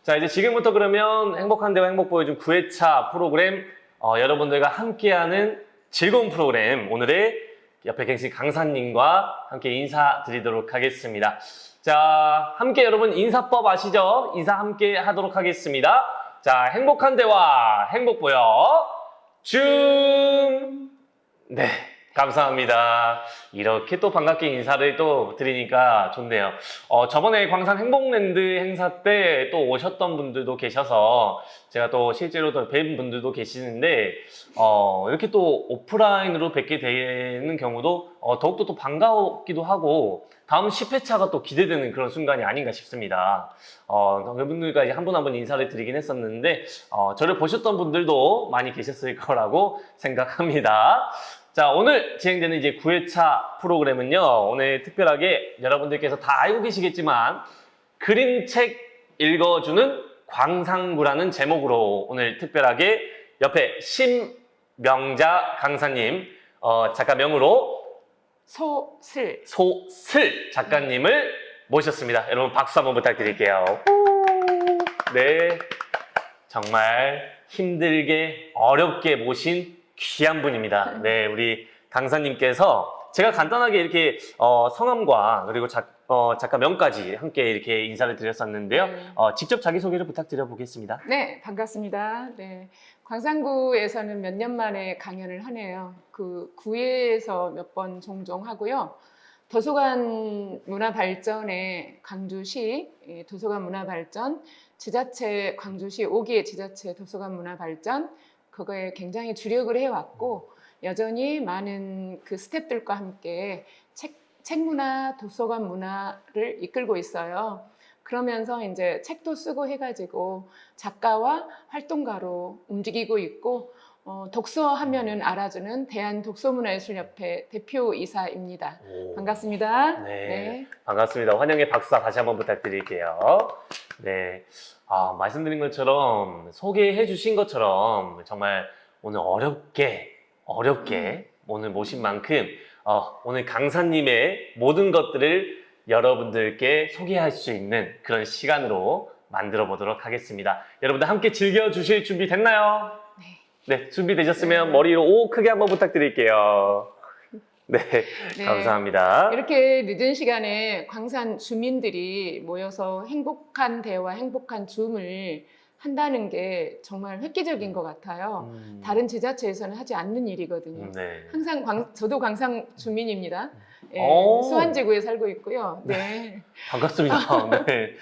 자, 이제 지금부터 그러면 행복한 대화 행복 보여준 9회차 프로그램 여러분들과 함께하는 즐거운 프로그램 오늘의 옆에 계신 강사님과 함께 인사드리도록 하겠습니다. 자, 함께 여러분 인사법 아시죠? 인사 함께 하도록 하겠습니다. 자, 행복한 대화 행복 보여 줌. 네, 감사합니다. 이렇게 또 반갑게 인사를 또 드리니까 좋네요. 저번에 광산 행복랜드 행사 때 또 오셨던 분들도 계셔서 제가 또 실제로 뵌 분들도 계시는데 이렇게 또 오프라인으로 뵙게 되는 경우도 더욱더 또 반가웠기도 하고 다음 10회차가 또 기대되는 그런 순간이 아닌가 싶습니다. 그분들과 이제 한 분 한 분 인사를 드리긴 했었는데 저를 보셨던 분들도 많이 계셨을 거라고 생각합니다. 자, 오늘 진행되는 이제 9회차 프로그램은요, 오늘 특별하게 여러분들께서 다 알고 계시겠지만, 그림책 읽어주는 광상구라는 제목으로 오늘 특별하게 옆에 심명자 강사님, 작가명으로 소슬 작가님을 모셨습니다. 여러분 박수 한번 부탁드릴게요. 네, 정말 힘들게 어렵게 모신 귀한 분입니다. 네, 우리 강사님께서 제가 간단하게 이렇게 성함과 그리고 작가명까지 함께 이렇게 인사를 드렸었는데요. 네. 직접 자기소개를 부탁드려 보겠습니다. 네, 반갑습니다. 네, 광산구에서는 몇 년 만에 강연을 하네요. 그 구에서 몇 번 종종 하고요. 도서관 문화발전에 강주시 도서관 문화발전, 지자체 광주시 5기 지자체 도서관 문화발전 그거에 굉장히 주력을 해왔고 여전히 많은 그 스태프들과 함께 책 문화, 도서관 문화를 이끌고 있어요. 그러면서 이제 책도 쓰고 해가지고 작가와 활동가로 움직이고 있고 독서하면은 알아주는 대한독서문화예술협회 대표이사입니다. 오. 반갑습니다. 네, 반갑습니다. 환영의 박수 다시 한번 부탁드릴게요. 네, 말씀드린 것처럼 소개해 주신 것처럼 정말 오늘 어렵게 오늘 모신 만큼 오늘 강사님의 모든 것들을 여러분들께 소개할 수 있는 그런 시간으로 만들어 보도록 하겠습니다. 여러분들 함께 즐겨주실 준비 됐나요? 네, 준비되셨으면 네. 머리로 오 크게 한번 부탁드릴게요. 네, 네. 감사합니다. 이렇게 늦은 시간에 광산 주민들이 모여서 행복한 대화, 행복한 줌을 한다는 게 정말 획기적인 것 같아요. 다른 지자체에서는 하지 않는 일이거든요. 네. 항상 저도 광산 주민입니다. 예, 오. 수완지구에 살고 있고요. 네. 반갑습니다. 네.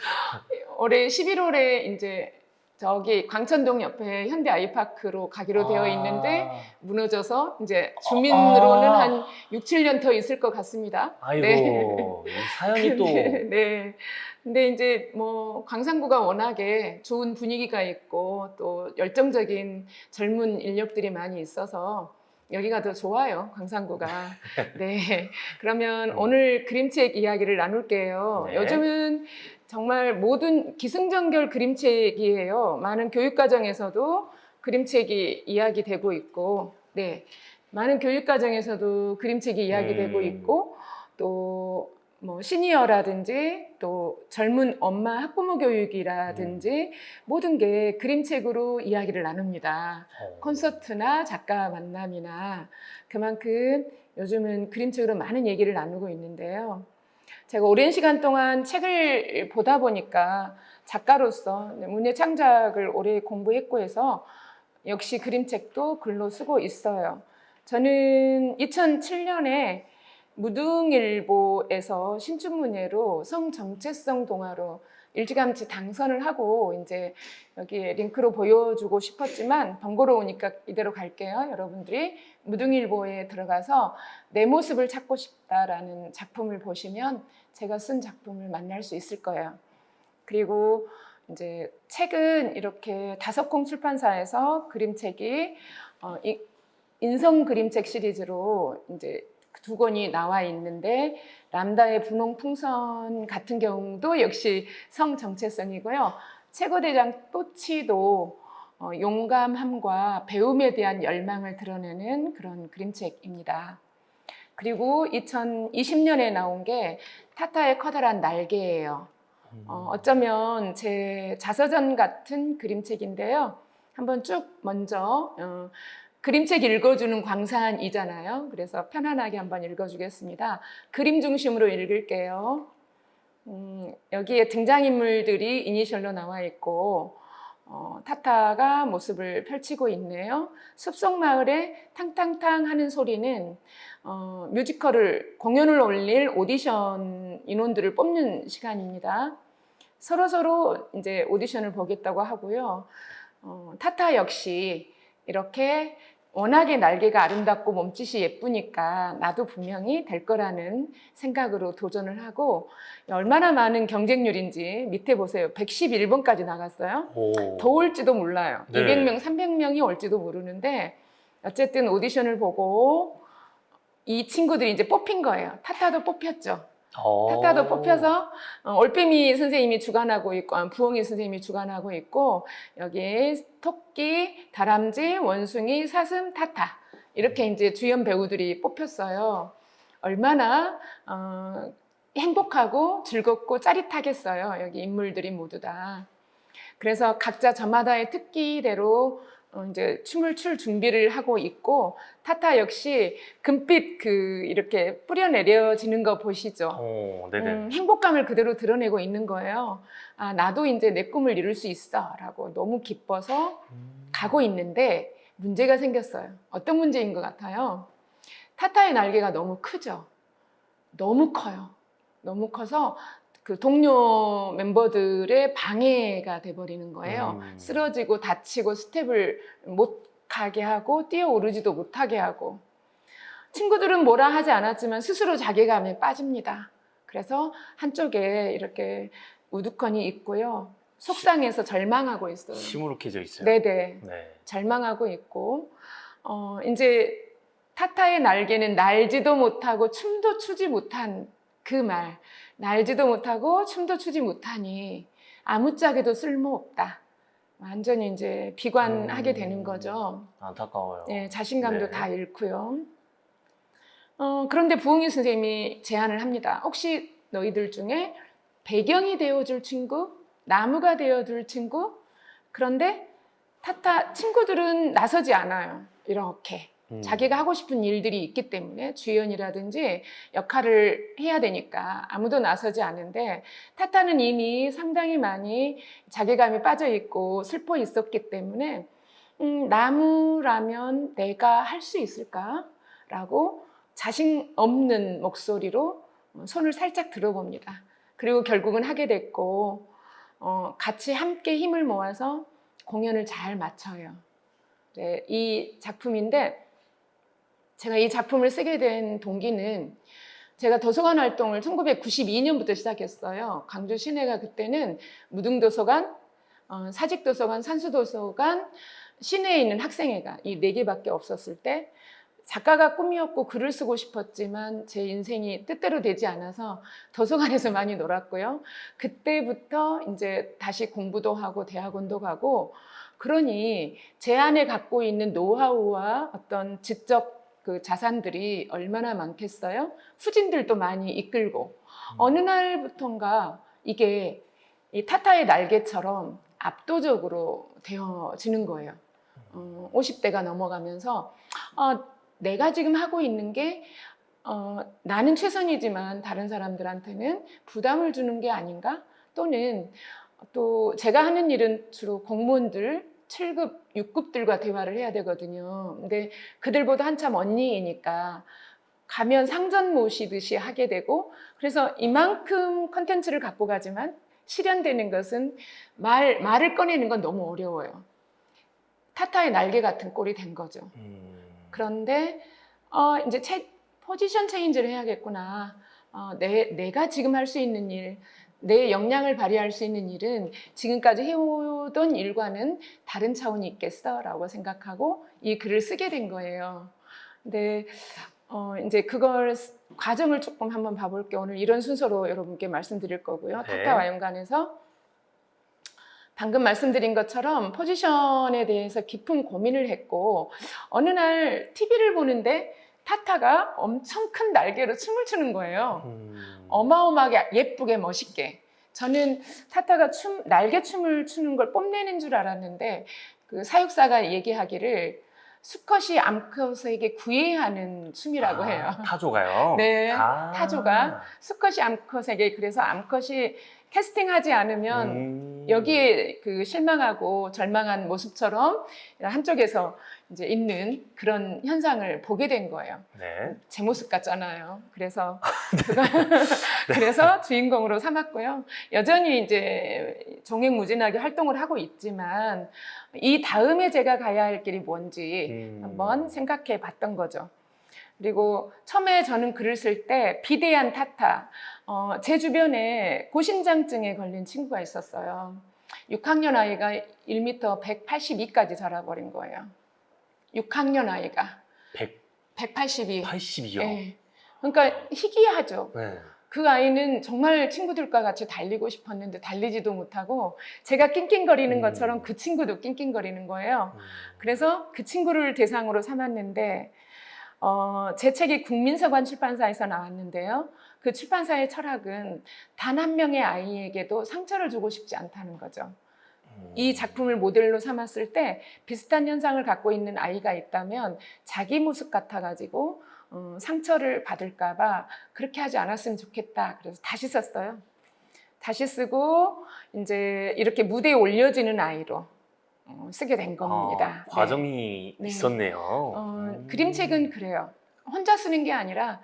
올해 11월에 이제 저기 광천동 옆에 현대 아이파크로 가기로 되어 있는데 무너져서 이제 주민으로는 한 6, 7년 더 있을 것 같습니다. 아이고, 네. 이 사연이 또. 네. 근데 이제 뭐 광산구가 워낙에 좋은 분위기가 있고 또 열정적인 젊은 인력들이 많이 있어서 여기가 더 좋아요, 광산구가. 네. 그러면 오늘 그림책 이야기를 나눌게요. 네. 요즘은 정말 모든 기승전결 그림책이에요. 많은 교육과정에서도 그림책이 이야기되고 있고, 네. 많은 교육과정에서도 그림책이 이야기되고 있고, 또 뭐 시니어라든지 또 젊은 엄마 학부모 교육이라든지 모든 게 그림책으로 이야기를 나눕니다. 콘서트나 작가 만남이나 그만큼 요즘은 그림책으로 많은 얘기를 나누고 있는데요. 제가 오랜 시간 동안 책을 보다 보니까 작가로서 문예 창작을 오래 공부했고 해서 역시 그림책도 글로 쓰고 있어요. 저는 2007년에 무등일보에서 신춘문예로 성정체성 동화로 일찌감치 당선을 하고 이제 여기 링크로 보여주고 싶었지만 번거로우니까 이대로 갈게요. 여러분들이 무등일보에 들어가서 내 모습을 찾고 싶다라는 작품을 보시면 제가 쓴 작품을 만날 수 있을 거예요. 그리고 이제 책은 이렇게 다섯콩 출판사에서 그림책이 인성 그림책 시리즈로 이제 2권이 나와 있는데 람다의 분홍 풍선 같은 경우도 역시 성정체성이고요. 최고대장 또치도 용감함과 배움에 대한 열망을 드러내는 그런 그림책입니다. 그리고 2020년에 나온 게 타타의 커다란 날개예요. 어쩌면 제 자서전 같은 그림책인데요. 한번 쭉 먼저 그림책 읽어주는 광산이잖아요. 그래서 편안하게 한번 읽어주겠습니다. 그림 중심으로 읽을게요. 여기에 등장인물들이 이니셜로 나와 있고 타타가 모습을 펼치고 있네요. 숲속 마을에 탕탕탕 하는 소리는 뮤지컬을 공연을 올릴 오디션 인원들을 뽑는 시간입니다. 서로 이제 오디션을 보겠다고 하고요. 타타 역시 이렇게 워낙에 날개가 아름답고 몸짓이 예쁘니까 나도 분명히 될 거라는 생각으로 도전을 하고 얼마나 많은 경쟁률인지 밑에 보세요. 111번까지 나갔어요. 오. 더 올지도 몰라요. 네. 200명, 300명이 올지도 모르는데 어쨌든 오디션을 보고 이 친구들이 이제 뽑힌 거예요. 타타도 뽑혔죠. 타타도 뽑혀서 올빼미 선생님이 주관하고 있고 부엉이 선생님이 주관하고 있고 여기 토끼, 다람쥐, 원숭이, 사슴, 타타 이렇게 이제 주연 배우들이 뽑혔어요. 얼마나 행복하고 즐겁고 짜릿하겠어요. 여기 인물들이 모두 다. 그래서 각자 저마다의 특기대로 이제 춤을 출 준비를 하고 있고 타타 역시 금빛 이렇게 뿌려내려지는 거 보시죠. 네네. 행복감을 그대로 드러내고 있는 거예요. 아, 나도 이제 내 꿈을 이룰 수 있어라고 너무 기뻐서 가고 있는데 문제가 생겼어요. 어떤 문제인 것 같아요? 타타의 날개가 너무 크죠. 너무 커요. 너무 커서 그 동료 멤버들의 방해가 돼버리는 거예요. 쓰러지고 다치고 스텝을 못 가게 하고 뛰어오르지도 못하게 하고 친구들은 뭐라 하지 않았지만 스스로 자괴감에 빠집니다. 그래서 한쪽에 이렇게 우두커니 있고요. 속상해서 절망하고 있어요. 시무룩해져 있어요. 네네. 네. 절망하고 있고 이제 타타의 날개는 날지도 못하고 춤도 추지 못한 그 말. 날지도 못하고 춤도 추지 못하니 아무짝에도 쓸모없다. 완전히 이제 비관하게 되는 거죠. 안타까워요. 네, 자신감도 네. 다 잃고요. 그런데 부흥이 선생님이 제안을 합니다. 혹시 너희들 중에 배경이 되어줄 친구? 나무가 되어줄 친구? 그런데 타타 친구들은 나서지 않아요. 이렇게. 자기가 하고 싶은 일들이 있기 때문에 주연이라든지 역할을 해야 되니까 아무도 나서지 않는데 타타는 이미 상당히 많이 자괴감이 빠져 있고 슬퍼 있었기 때문에 나무라면 내가 할 수 있을까? 라고 자신 없는 목소리로 손을 살짝 들어봅니다. 그리고 결국은 하게 됐고 같이 함께 힘을 모아서 공연을 잘 마쳐요. 네, 이 작품인데 제가 이 작품을 쓰게 된 동기는 제가 도서관 활동을 1992년부터 시작했어요. 광주 시내가 그때는 무등도서관, 사직도서관, 산수도서관, 시내에 있는 학생회가 이 4개밖에 없었을 때 작가가 꿈이었고 글을 쓰고 싶었지만 제 인생이 뜻대로 되지 않아서 도서관에서 많이 놀았고요. 그때부터 이제 다시 공부도 하고 대학원도 가고 그러니 제 안에 갖고 있는 노하우와 어떤 지적 그 자산들이 얼마나 많겠어요? 후진들도 많이 이끌고 어느 날부턴가 이게 이 타타의 날개처럼 압도적으로 되어지는 거예요. 50대가 넘어가면서 내가 지금 하고 있는 게 나는 최선이지만 다른 사람들한테는 부담을 주는 게 아닌가? 또는 또 제가 하는 일은 주로 공무원들 7급, 6급들과 대화를 해야 되거든요. 근데 그들보다 한참 언니이니까 가면 상전 모시듯이 하게 되고 그래서 이만큼 컨텐츠를 갖고 가지만 실현되는 것은 말을 꺼내는 건 너무 어려워요. 타타의 날개 같은 꼴이 된 거죠. 그런데 이제 포지션 체인지를 해야겠구나. 내가 지금 할 수 있는 일, 내 역량을 발휘할 수 있는 일은 지금까지 해오던 일과는 다른 차원이 있겠어라고 생각하고 이 글을 쓰게 된 거예요. 근데 이제 그걸 과정을 조금 한번 봐볼게요. 오늘 이런 순서로 여러분께 말씀드릴 거고요. 네. 타타와 연관해서 방금 말씀드린 것처럼 포지션에 대해서 깊은 고민을 했고 어느 날 TV를 보는데 타타가 엄청 큰 날개로 춤을 추는 거예요. 어마어마하게 예쁘게 멋있게. 저는 타타가 날개춤을 추는 걸 뽐내는 줄 알았는데 그 사육사가 얘기하기를 수컷이 암컷에게 구애하는 춤이라고 해요. 타조가요? 네, 아. 타조가 수컷이 암컷에게, 그래서 암컷이 캐스팅하지 않으면 여기에 그 실망하고 절망한 모습처럼 한쪽에서 이제 있는 그런 현상을 보게 된 거예요. 네. 제 모습 같잖아요. 그래서 그래서 주인공으로 삼았고요. 여전히 이제 종횡무진하게 활동을 하고 있지만 이 다음에 제가 가야 할 길이 뭔지 한번 생각해 봤던 거죠. 그리고 처음에 저는 글을 쓸 때 비대한 타타, 제 주변에 고신장증에 걸린 친구가 있었어요. 6학년 아이가 1m 182까지 자라버린 거예요. 6학년 아이가 182. 82요. 네. 그러니까 희귀하죠. 네. 그 아이는 정말 친구들과 같이 달리고 싶었는데 달리지도 못하고 제가 낑낑거리는 것처럼 그 친구도 낑낑거리는 거예요. 그래서 그 친구를 대상으로 삼았는데 제 책이 국민서관 출판사에서 나왔는데요. 그 출판사의 철학은 단 한 명의 아이에게도 상처를 주고 싶지 않다는 거죠. 이 작품을 모델로 삼았을 때 비슷한 현상을 갖고 있는 아이가 있다면 자기 모습 같아가지고 상처를 받을까봐 그렇게 하지 않았으면 좋겠다. 그래서 다시 썼어요. 다시 쓰고 이제 이렇게 무대에 올려지는 아이로 쓰게 된 겁니다. 과정이 네. 있었네요. 그림책은 그래요. 혼자 쓰는 게 아니라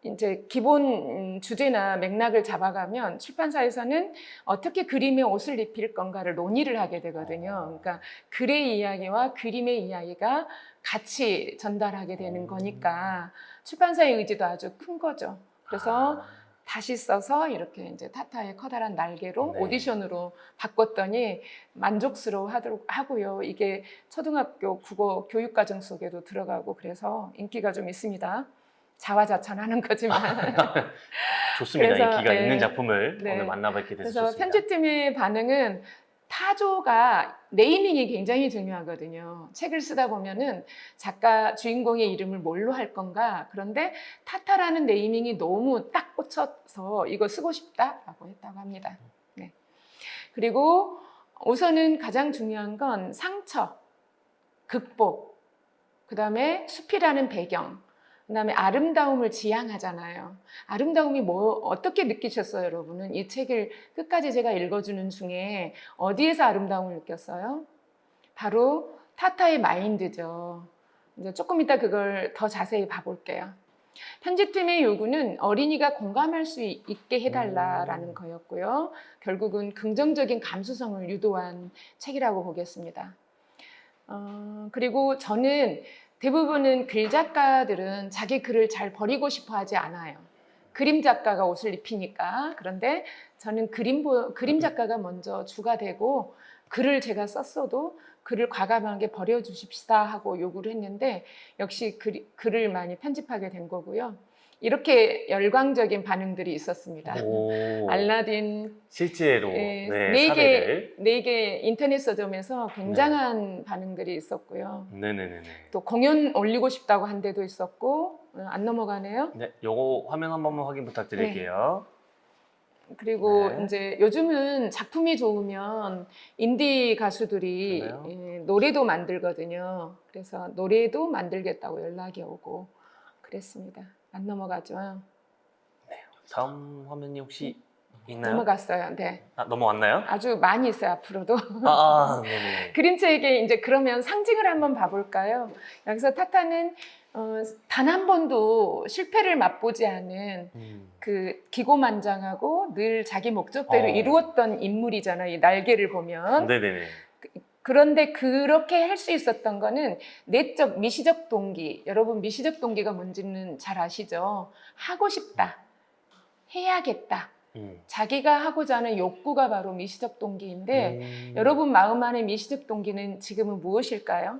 이제 기본 주제나 맥락을 잡아가면 출판사에서는 어떻게 그림의 옷을 입힐 건가를 논의를 하게 되거든요. 그러니까 글의 이야기와 그림의 이야기가 같이 전달하게 되는 거니까 출판사의 의지도 아주 큰 거죠. 그래서 다시 써서 이렇게 이제 타타의 커다란 날개로 네. 오디션으로 바꿨더니 만족스러워 하고요. 이게 초등학교 국어 교육과정 속에도 들어가고 그래서 인기가 좀 있습니다. 자화자찬하는 거지만. 좋습니다. 그래서, 인기가 네. 있는 작품을 네. 오늘 만나뵙게 돼서 그래서 좋습니다. 편집팀의 반응은 타조가 네이밍이 굉장히 중요하거든요. 책을 쓰다 보면은 작가 주인공의 이름을 뭘로 할 건가. 그런데 타타라는 네이밍이 너무 딱 꽂혀서 이거 쓰고 싶다라고 했다고 합니다. 네. 그리고 우선은 가장 중요한 건 상처, 극복, 그다음에 숲이라는 배경, 그다음에 아름다움을 지향하잖아요. 아름다움이 어떻게 느끼셨어요, 여러분은? 이 책을 끝까지 제가 읽어주는 중에 어디에서 아름다움을 느꼈어요? 바로 타타의 마인드죠. 이제 조금 이따 그걸 더 자세히 봐볼게요. 편집팀의 요구는 어린이가 공감할 수 있게 해달라라는 거였고요. 결국은 긍정적인 감수성을 유도한 책이라고 보겠습니다. 그리고 저는 대부분은 글 작가들은 자기 글을 잘 버리고 싶어 하지 않아요. 그림 작가가 옷을 입히니까. 그런데 저는 그림 작가가 먼저 주가 되고 글을 제가 썼어도 글을 과감하게 버려주십시다 하고 요구를 했는데 역시 글을 많이 편집하게 된 거고요. 이렇게 열광적인 반응들이 있었습니다. 알라딘 실제로 사례를 4개 인터넷 서점에서 굉장한 반응들이 있었고요. 네네네. 또 공연 올리고 싶다고 한 데도 있었고. 안 넘어가네요. 네, 요거 화면 한 번만 확인 부탁드릴게요. 그리고 네. 이제 요즘은 작품이 좋으면 인디 가수들이 노래도 만들거든요. 그래서 노래도 만들겠다고 연락이 오고 그랬습니다. 안 넘어가죠. 네. 다음 화면이 혹시 있나요? 넘어갔어요. 네. 넘어왔나요? 아주 많이 있어요, 앞으로도. 네네. 그림책에 이제 그러면 상징을 한번 봐볼까요? 여기서 타타는 단 한 번도 실패를 맛보지 않은 그 기고만장하고 늘 자기 목적대로 이루었던 인물이잖아요. 이 날개를 보면. 네네네. 그런데 그렇게 할 수 있었던 거는 내적 미시적 동기. 여러분 미시적 동기가 뭔지는 잘 아시죠? 하고 싶다. 해야겠다. 자기가 하고자 하는 욕구가 바로 미시적 동기인데 여러분 마음 안의 미시적 동기는 지금은 무엇일까요?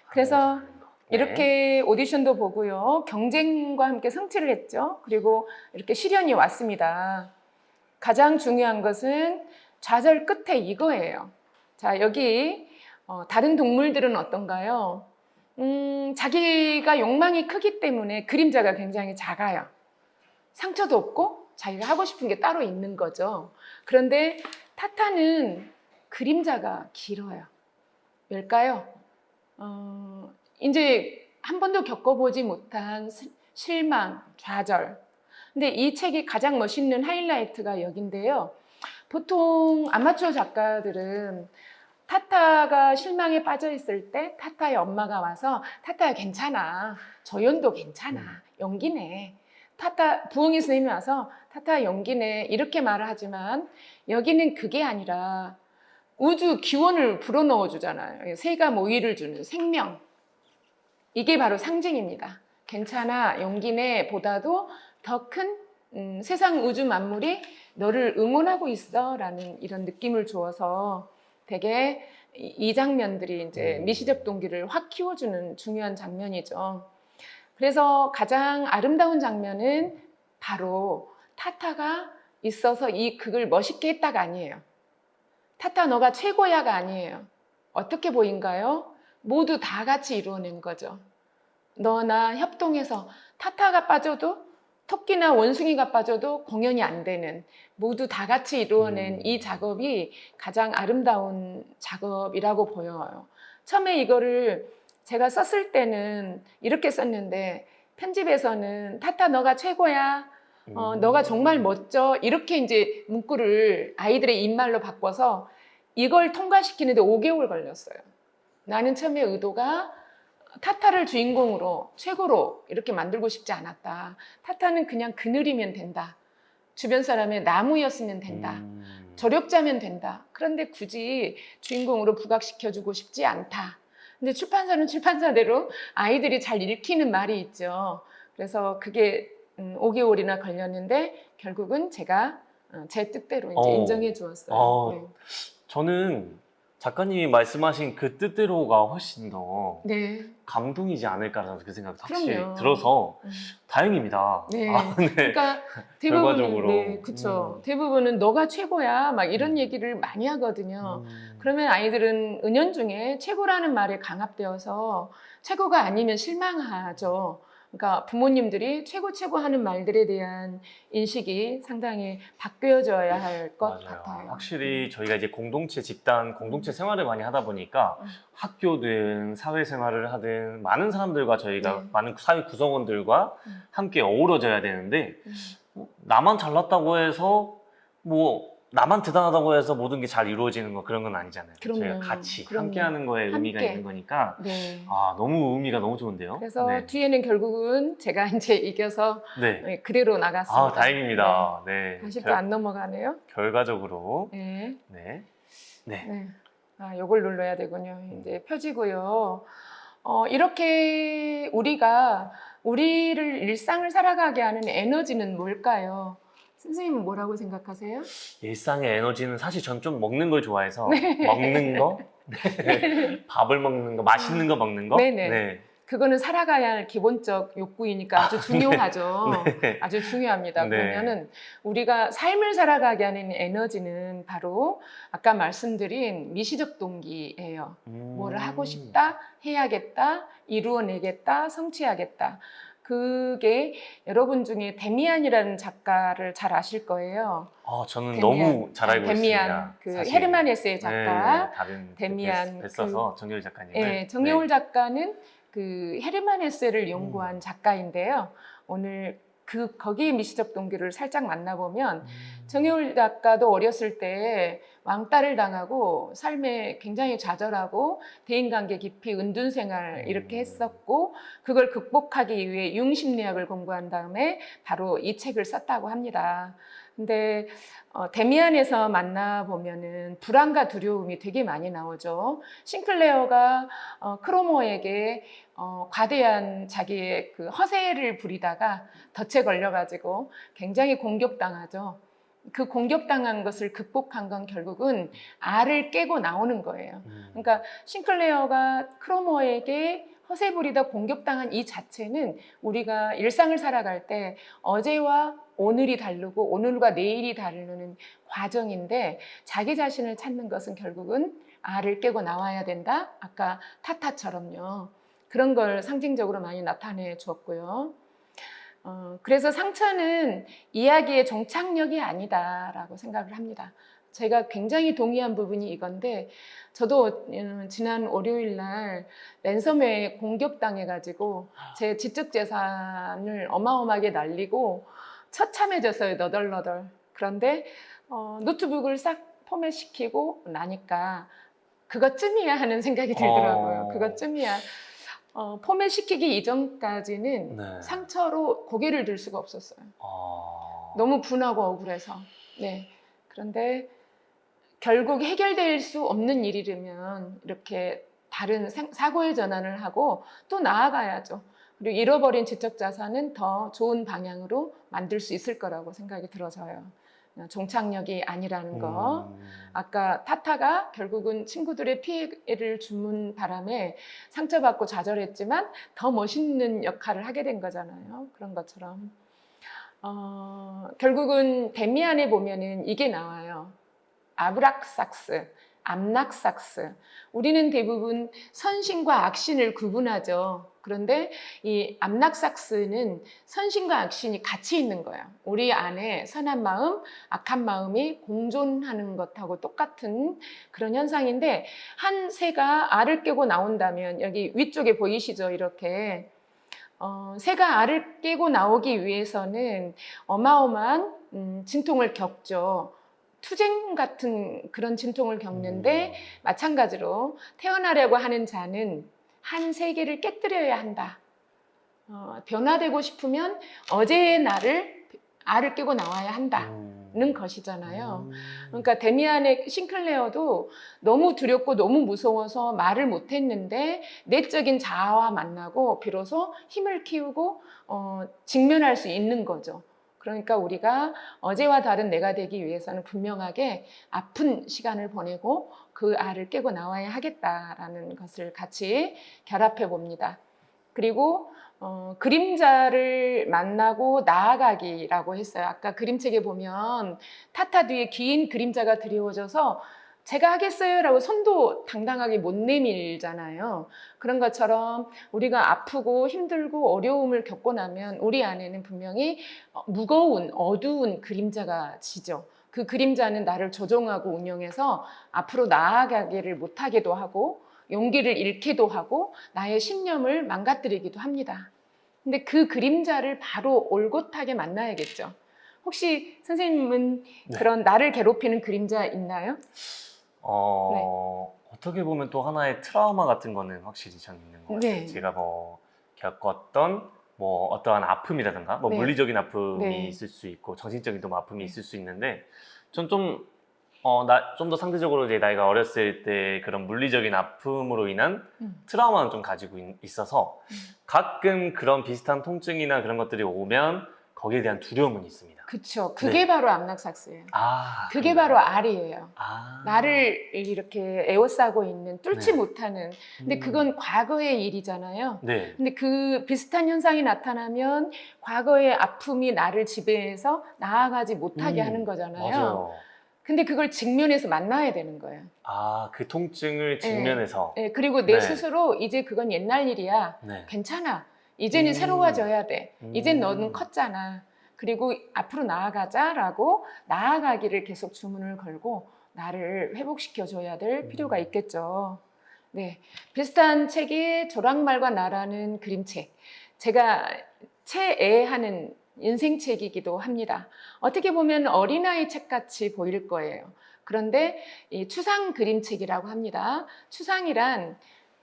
그래서 이렇게 오디션도 보고요. 경쟁과 함께 성취를 했죠. 그리고 이렇게 실현이 왔습니다. 가장 중요한 것은 좌절 끝에 이거예요. 자, 여기 다른 동물들은 어떤가요? 자기가 욕망이 크기 때문에 그림자가 굉장히 작아요. 상처도 없고 자기가 하고 싶은 게 따로 있는 거죠. 그런데 타타는 그림자가 길어요. 왜일까요? 이제 한 번도 겪어보지 못한 실망, 좌절. 근데 이 책이 가장 멋있는 하이라이트가 여긴데요. 보통 아마추어 작가들은 타타가 실망에 빠져 있을 때 타타의 엄마가 와서 타타야 괜찮아. 조연도 괜찮아. 연기네. 타타 부엉이 선생님이 와서 타타 연기네. 이렇게 말을 하지만 여기는 그게 아니라 우주 기원을 불어넣어 주잖아요. 새가 모이를 주는 생명. 이게 바로 상징입니다. 괜찮아, 연기네 보다도 더 큰 세상 우주 만물이 너를 응원하고 있어 라는 이런 느낌을 주어서 되게 이 장면들이 이제 미시적 동기를 확 키워주는 중요한 장면이죠. 그래서 가장 아름다운 장면은 바로 타타가 있어서 이 극을 멋있게 했다가 아니에요. 타타 너가 최고야가 아니에요. 어떻게 보인가요? 모두 다 같이 이루어낸 거죠. 너나 협동해서 타타가 빠져도 토끼나 원숭이가 빠져도 공연이 안 되는 모두 다 같이 이루어낸 이 작업이 가장 아름다운 작업이라고 보여요. 처음에 이거를 제가 썼을 때는 이렇게 썼는데 편집에서는 타타 너가 최고야. 너가 정말 멋져. 이렇게 이제 문구를 아이들의 입말로 바꿔서 이걸 통과시키는데 5개월 걸렸어요. 나는 처음에 의도가 타타를 주인공으로 최고로 이렇게 만들고 싶지 않았다. 타타는 그냥 그늘이면 된다. 주변 사람의 나무였으면 된다. 조력자면 된다. 그런데 굳이 주인공으로 부각시켜주고 싶지 않다. 근데 출판사는 출판사대로 아이들이 잘 읽히는 말이 있죠. 그래서 그게 5개월이나 걸렸는데 결국은 제가 제 뜻대로 이제 인정해 주었어요. 네. 저는 작가님이 말씀하신 그 뜻대로가 훨씬 더 네. 감동이지 않을까라는 그 생각이 확실히 그럼요. 들어서 다행입니다. 네. 네. 그러니까 결과적으로. 대부분은 네, 그렇죠. 대부분은 너가 최고야 막 이런 얘기를 많이 하거든요. 그러면 아이들은 은연중에 최고라는 말에 강압되어서 최고가 아니면 실망하죠. 그러니까 부모님들이 최고 하는 말들에 대한 인식이 상당히 바뀌어져야 할 것 맞아요. 같아요. 확실히 저희가 이제 공동체 집단, 공동체 생활을 많이 하다 보니까 학교든 사회생활을 하든 많은 사람들과 저희가 네. 많은 사회 구성원들과 함께 어우러져야 되는데 나만 잘났다고 해서 뭐 나만 대단하다고 해서 모든 게 잘 이루어지는 거 그런 건 아니잖아요. 그럼요. 저희가 같이 그럼요. 함께하는 거에 의미가 함께. 있는 거니까 네. 너무 의미가 너무 좋은데요. 그래서 네. 뒤에는 결국은 제가 이제 이겨서 네. 그대로 나갔습니다. 다행입니다. 네. 다시 또 안 넘어가네요. 결과적으로 네. 네. 네. 요걸 눌러야 되군요. 이제 펴지고요. 이렇게 우리를 일상을 살아가게 하는 에너지는 뭘까요? 선생님은 뭐라고 생각하세요? 일상의 에너지는 사실 전 좀 먹는 걸 좋아해서 먹는 거, 네. 밥을 먹는 거, 맛있는 거 먹는 거. 네네. 네. 그거는 살아가야 할 기본적 욕구이니까 아주 중요하죠. 네. 아주 중요합니다. 네. 그러면은 우리가 삶을 살아가게 하는 에너지는 바로 아까 말씀드린 미시적 동기예요. 뭐를 하고 싶다, 해야겠다, 이루어내겠다, 성취하겠다. 그게 여러분 중에 데미안이라는 작가를 잘 아실 거예요. 저는 데미안. 너무 잘 알고 데미안, 있습니다. 사실. 헤르만 헤세의 작가. 네, 다른 데미안 뵀어서 정겨울 작가님을. 네, 정여울 작가는 그 헤르만 헤세를 연구한 작가인데요. 오늘 거기에 미시적 동기를 살짝 만나보면 정여울 작가도 어렸을 때 왕따를 당하고 삶에 굉장히 좌절하고 대인관계 깊이 은둔 생활 이렇게 했었고 그걸 극복하기 위해 융심리학을 공부한 다음에 바로 이 책을 썼다고 합니다. 근데 데미안에서 만나보면은 불안과 두려움이 되게 많이 나오죠. 싱클레어가 크로모에게 과대한 자기의 그 허세를 부리다가 덫에 걸려가지고 굉장히 공격당하죠. 그 공격당한 것을 극복한 건 결국은 알을 깨고 나오는 거예요. 그러니까 싱클레어가 크로모에게 허세 부리다 공격당한 이 자체는 우리가 일상을 살아갈 때 어제와 오늘이 다르고 오늘과 내일이 다르는 과정인데 자기 자신을 찾는 것은 결국은 알을 깨고 나와야 된다. 아까 타타처럼요. 그런 걸 상징적으로 많이 나타내 주었고요. 그래서 상처는 이야기의 종착역이 아니다라고 생각을 합니다. 제가 굉장히 동의한 부분이 이건데 저도 지난 월요일 날 랜섬웨어에 공격당해가지고 제 지적 재산을 어마어마하게 날리고 처참해졌어요. 너덜너덜. 그런데 노트북을 싹 포맷시키고 나니까 그것쯤이야 하는 생각이 들더라고요. 그것쯤이야. 포맷시키기 이전까지는 네. 상처로 고개를 들 수가 없었어요. 너무 분하고 억울해서. 네. 그런데 결국 해결될 수 없는 일이라면 이렇게 다른 사고의 전환을 하고 또 나아가야죠. 그리고 잃어버린 지적 자산은 더 좋은 방향으로 만들 수 있을 거라고 생각이 들어서요. 종착역이 아니라는 거. 아까 타타가 결국은 친구들의 피해를 주는 바람에 상처받고 좌절했지만 더 멋있는 역할을 하게 된 거잖아요. 그런 것처럼 결국은 데미안에 보면은 이게 나와요. 아브락삭스, 암락삭스. 우리는 대부분 선신과 악신을 구분하죠. 그런데 이 암락삭스는 선신과 악신이 같이 있는 거예요. 우리 안에 선한 마음, 악한 마음이 공존하는 것하고 똑같은 그런 현상인데 한 새가 알을 깨고 나온다면 여기 위쪽에 보이시죠? 이렇게 새가 알을 깨고 나오기 위해서는 어마어마한 진통을 겪죠. 투쟁 같은 그런 진통을 겪는데 마찬가지로 태어나려고 하는 자는 한 세계를 깨뜨려야 한다. 변화되고 싶으면 어제의 나를 알을 깨고 나와야 한다는 것이잖아요. 그러니까 데미안의 싱클레어도 너무 두렵고 너무 무서워서 말을 못했는데 내적인 자아와 만나고 비로소 힘을 키우고 직면할 수 있는 거죠. 그러니까 우리가 어제와 다른 내가 되기 위해서는 분명하게 아픈 시간을 보내고 그 알을 깨고 나와야 하겠다라는 것을 같이 결합해 봅니다. 그리고 그림자를 만나고 나아가기라고 했어요. 아까 그림책에 보면 타타 뒤에 긴 그림자가 드리워져서 제가 하겠어요 라고 손도 당당하게 못 내밀잖아요. 그런 것처럼 우리가 아프고 힘들고 어려움을 겪고 나면 우리 안에는 분명히 무거운 어두운 그림자가 지죠. 그 그림자는 나를 조종하고 운영해서 앞으로 나아가기를 못하게도 하고 용기를 잃기도 하고 나의 신념을 망가뜨리기도 합니다. 근데 그 그림자를 바로 올곧하게 만나야겠죠. 혹시 선생님은 네. 그런 나를 괴롭히는 그림자 있나요? 어떻게 보면 또 하나의 트라우마 같은 거는 확실히 전 있는 것 같아요. 네. 제가 뭐 겪었던 뭐 어떠한 아픔이라든가 뭐 네. 물리적인 아픔이 네. 있을 수 있고 정신적인 또 아픔이 네. 있을 수 있는데 전 좀 좀 더 상대적으로 이제 나이가 어렸을 때 그런 물리적인 아픔으로 인한 트라우마는 좀 가지고 있어서 가끔 그런 비슷한 통증이나 그런 것들이 오면 거기에 대한 두려움은 있습니다. 그쵸. 그게 네. 바로 암락삭스예요. 그게 그런가요? 바로 알이에요. 아. 나를 이렇게 에워싸고 있는 뚫지 네. 못하는. 근데 그건 과거의 일이잖아요. 네. 근데 그 비슷한 현상이 나타나면 과거의 아픔이 나를 지배해서 나아가지 못하게 하는 거잖아요. 맞아요. 근데 그걸 직면해서 만나야 되는 거예요. 그 통증을 직면해서. 네, 그리고 내 네. 스스로 이제 그건 옛날 일이야. 네. 괜찮아. 이제는 새로워져야 돼. 이젠 너는 컸잖아. 그리고 앞으로 나아가자라고 나아가기를 계속 주문을 걸고 나를 회복시켜줘야 될 필요가 있겠죠. 네, 비슷한 책이 조랑말과 나라는 그림책. 제가 최애하는 인생책이기도 합니다. 어떻게 보면 어린아이 책같이 보일 거예요. 그런데 이 추상 그림책이라고 합니다. 추상이란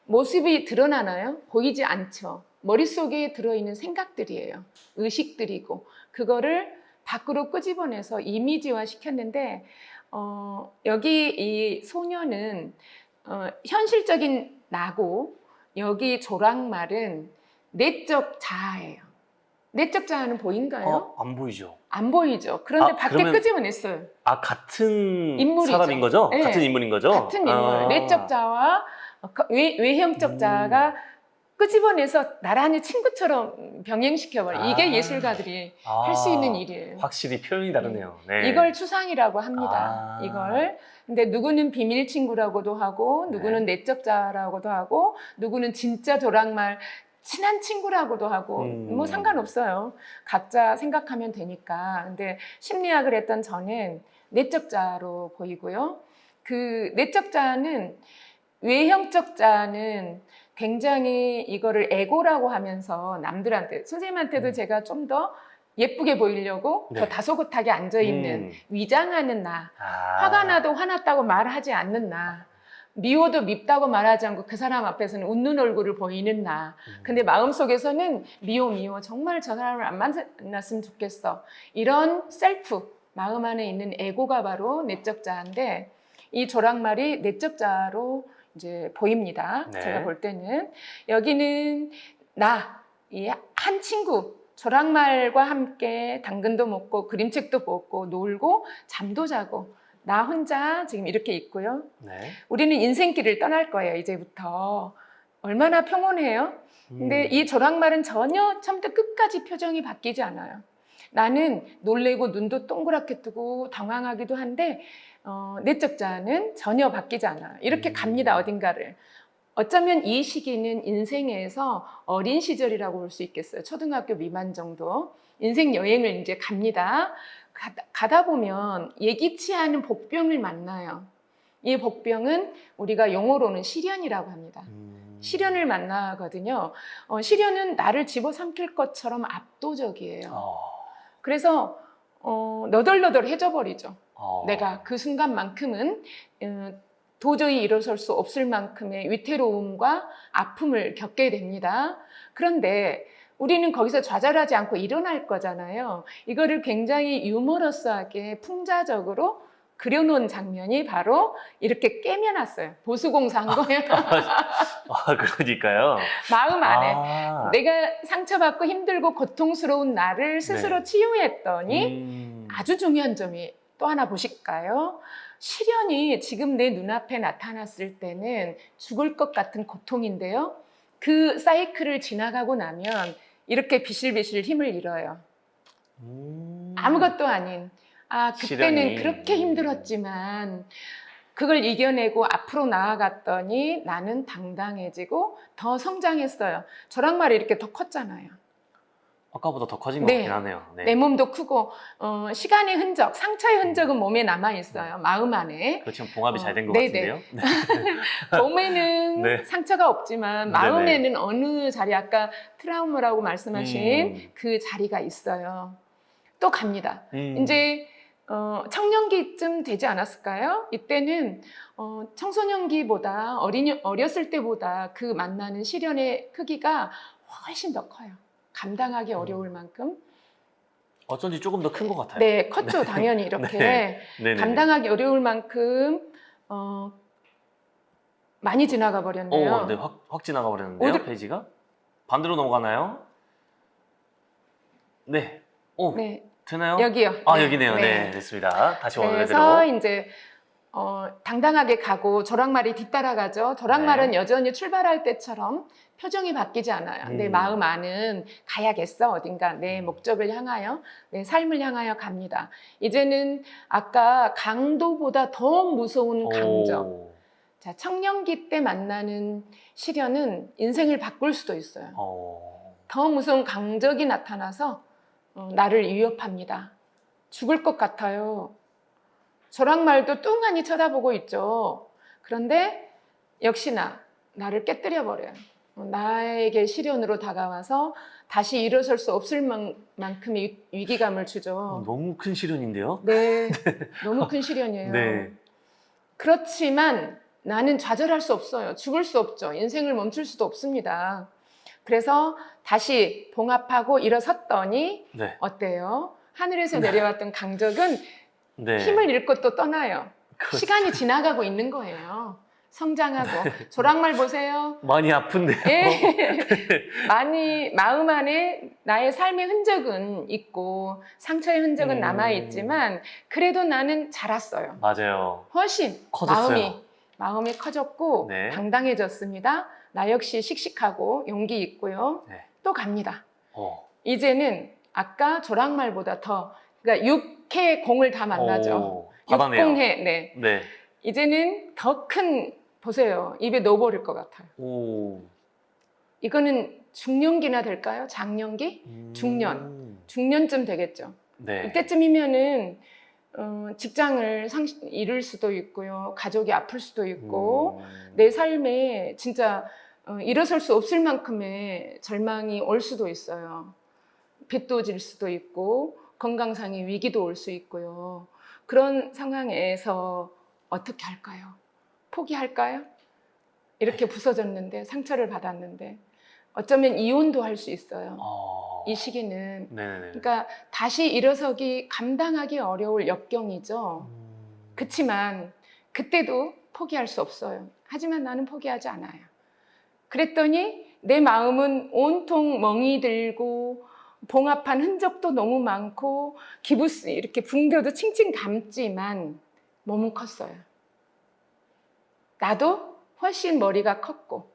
모습이 드러나나요? 보이지 않죠. 머릿속에 들어있는 생각들이에요. 의식들이고 그거를 밖으로 끄집어내서 이미지화 시켰는데 여기 이 소녀는 현실적인 나고 여기 조랑말은 내적 자아예요. 내적 자아는 보인가요? 안 보이죠. 안 보이죠. 그런데 밖에 그러면- 끄집어냈어요. 같은 인물이죠. 사람인 거죠? 네. 같은 인물인 거죠? 같은 인물, 내적 자아와 외형적 자아가 끄집어내서 나란히 친구처럼 병행시켜버려. 이게 예술가들이 할 수 있는 일이에요. 확실히 표현이 다르네요. 네. 이걸 추상이라고 합니다. 이걸. 근데 누구는 비밀 친구라고도 하고, 누구는 내적 자아라고도 하고, 누구는 진짜 조랑말 친한 친구라고도 하고 뭐 상관없어요. 각자 생각하면 되니까. 근데 심리학을 했던 저는 내적 자아로 보이고요. 그 내적 자아는 외형적 자아는 굉장히 이거를 에고라고 하면서 남들한테 선생님한테도 제가 좀 더 예쁘게 보이려고 네. 더 다소곳하게 앉아있는 위장하는 나, 아. 화가 나도 화났다고 말하지 않는 나, 미워도 밉다고 말하지 않고 그 사람 앞에서는 웃는 얼굴을 보이는 나. 근데 마음속에서는 미워 정말 저 사람을 안 만났으면 좋겠어. 이런 셀프, 마음 안에 있는 에고가 바로 내적 자아인데 이 조랑말이 내적 자아로 이제 보입니다. 네. 제가 볼 때는 여기는 나, 이 한 친구 조랑말과 함께 당근도 먹고 그림책도 보고 놀고 잠도 자고 나 혼자 지금 이렇게 있고요. 네. 우리는 인생길을 떠날 거예요. 이제부터. 얼마나 평온해요. 근데 이 조랑말은 전혀 처음부터 끝까지 표정이 바뀌지 않아요. 나는 놀래고 눈도 동그랗게 뜨고 당황하기도 한데 내적 자아는 전혀 바뀌지 않아요. 이렇게 갑니다. 어딘가를. 어쩌면 이 시기는 인생에서 어린 시절이라고 볼 수 있겠어요. 초등학교 미만 정도. 인생 여행을 이제 갑니다. 가다 보면 예기치 않은 복병을 만나요. 이 복병은 우리가 용어로는 시련이라고 합니다. 시련을 만나거든요. 시련은 나를 집어삼킬 것처럼 압도적이에요. 그래서 너덜너덜해져 버리죠. 내가 그 순간만큼은 도저히 일어설 수 없을 만큼의 위태로움과 아픔을 겪게 됩니다. 그런데 우리는 거기서 좌절하지 않고 일어날 거잖아요. 이거를 굉장히 유머러스하게 풍자적으로 그려놓은 장면이 바로 이렇게 깨면놨어요. 보수공사한 거예요. 그러니까요. 마음 안에 내가 상처받고 힘들고 고통스러운 나를 스스로 네. 치유했더니 아주 중요한 점이 또 하나 보실까요? 시련이 지금 내 눈앞에 나타났을 때는 죽을 것 같은 고통인데요. 그 사이클을 지나가고 나면 이렇게 비실비실 힘을 잃어요. 아무것도 아닌 그때는 시련이. 그렇게 힘들었지만 그걸 이겨내고 앞으로 나아갔더니 나는 당당해지고 더 성장했어요. 저랑 말이 이렇게 더 컸잖아요. 아까보다 더 커진 것 네. 같긴 하네요. 네. 내 몸도 크고 시간의 흔적, 상처의 흔적은 몸에 남아있어요. 마음 안에. 그렇지만 봉합이 잘 된 것 네네. 같은데요. 몸에는 네. 상처가 없지만 마음에는 어느 자리, 아까 트라우마라고 말씀하신 그 자리가 있어요. 또 갑니다. 이제 청년기쯤 되지 않았을까요? 이때는 청소년기보다 어렸을 때보다 그 만나는 시련의 크기가 훨씬 더 커요. 감당하기 어려울 만큼. 어쩐지 조금 더 큰 것 같아요. 네, 컸죠. 당연히 이렇게. 네네네. 감당하기 어려울 만큼 많이 지나가 버렸네요. 네, 확 지나가 버렸는데요. 페이지가 반대로 넘어가나요? 네. 네, 되나요? 여기요. 여기네요. 네, 됐습니다. 다시 원래대로. 그래서 이제 당당하게 가고 조랑말이 뒤따라가죠. 조랑말은 네. 여전히 출발할 때처럼 표정이 바뀌지 않아요. 내 마음 안은 가야겠어. 어딘가 내 목적을 향하여, 내 삶을 향하여 갑니다. 이제는 아까 강도보다 더 무서운 강적. 자, 청년기 때 만나는 시련은 인생을 바꿀 수도 있어요. 더 무서운 강적이 나타나서 나를 위협합니다. 죽을 것 같아요. 조랑말도 뚱하니 쳐다보고 있죠. 그런데 역시나 나를 깨뜨려 버려요. 나에게 시련으로 다가와서 다시 일어설 수 없을 만큼의 위기감을 주죠. 너무 큰 시련인데요? 네, 너무 큰 시련이에요. 네. 그렇지만 나는 좌절할 수 없어요. 죽을 수 없죠. 인생을 멈출 수도 없습니다. 그래서 다시 봉합하고 일어섰더니 네. 어때요? 하늘에서 내려왔던 강적은 네. 힘을 잃고 또 떠나요. 그렇죠. 시간이 지나가고 있는 거예요. 성장하고. 조랑말 보세요. 많이 아픈데요. 예. 많이 마음 안에 나의 삶의 흔적은 있고 상처의 흔적은 남아있지만 그래도 나는 자랐어요. 맞아요. 훨씬 커졌어요. 마음이 커졌고 네. 당당해졌습니다. 나 역시 씩씩하고 용기 있고요. 네. 또 갑니다. 이제는 아까 조랑말보다 더, 그러니까 6회 공을 다 만나죠. 받아내요. 6공회. 네. 네. 이제는 더 큰, 보세요. 입에 넣어버릴 것 같아요. 이거는 중년기나 될까요? 장년기? 중년쯤 되겠죠. 네. 이때쯤이면은 직장을 잃을 수도 있고요. 가족이 아플 수도 있고 내 삶에 진짜 일어설 수 없을 만큼의 절망이 올 수도 있어요. 빚도 질 수도 있고 건강상의 위기도 올 수 있고요. 그런 상황에서 어떻게 할까요? 포기할까요? 이렇게 부서졌는데 상처를 받았는데 어쩌면 이혼도 할 수 있어요. 이 시기는. 네네네. 그러니까 다시 일어서기 감당하기 어려울 역경이죠. 그렇지만 그때도 포기할 수 없어요. 하지만 나는 포기하지 않아요. 그랬더니 내 마음은 온통 멍이 들고 봉합한 흔적도 너무 많고 기부스 이렇게 붕겨도 칭칭 감지만 몸은 컸어요. 나도 훨씬 머리가 컸고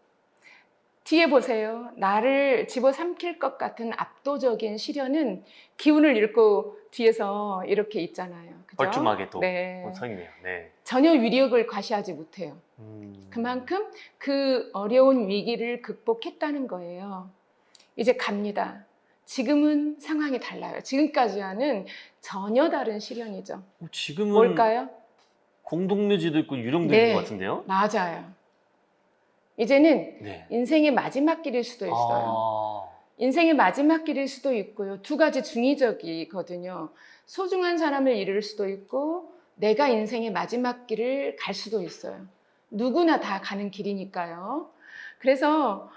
뒤에 보세요. 나를 집어삼킬 것 같은 압도적인 시련은 기운을 잃고 뒤에서 이렇게 있잖아요. 그죠? 뻘쭘하게 또 네. 서 있네요. 네. 전혀 위력을 과시하지 못해요. 그만큼 그 어려운 위기를 극복했다는 거예요. 이제 갑니다. 지금은 상황이 달라요. 지금까지와는 전혀 다른 시련이죠. 지금은 뭘까요? 공동묘지도 있고 유령도 네. 있는 것 같은데요? 맞아요. 이제는 네. 인생의 마지막 길일 수도 있어요. 인생의 마지막 길일 수도 있고요. 두 가지 중의적이거든요. 소중한 사람을 잃을 수도 있고 내가 인생의 마지막 길을 갈 수도 있어요. 누구나 다 가는 길이니까요. 그래서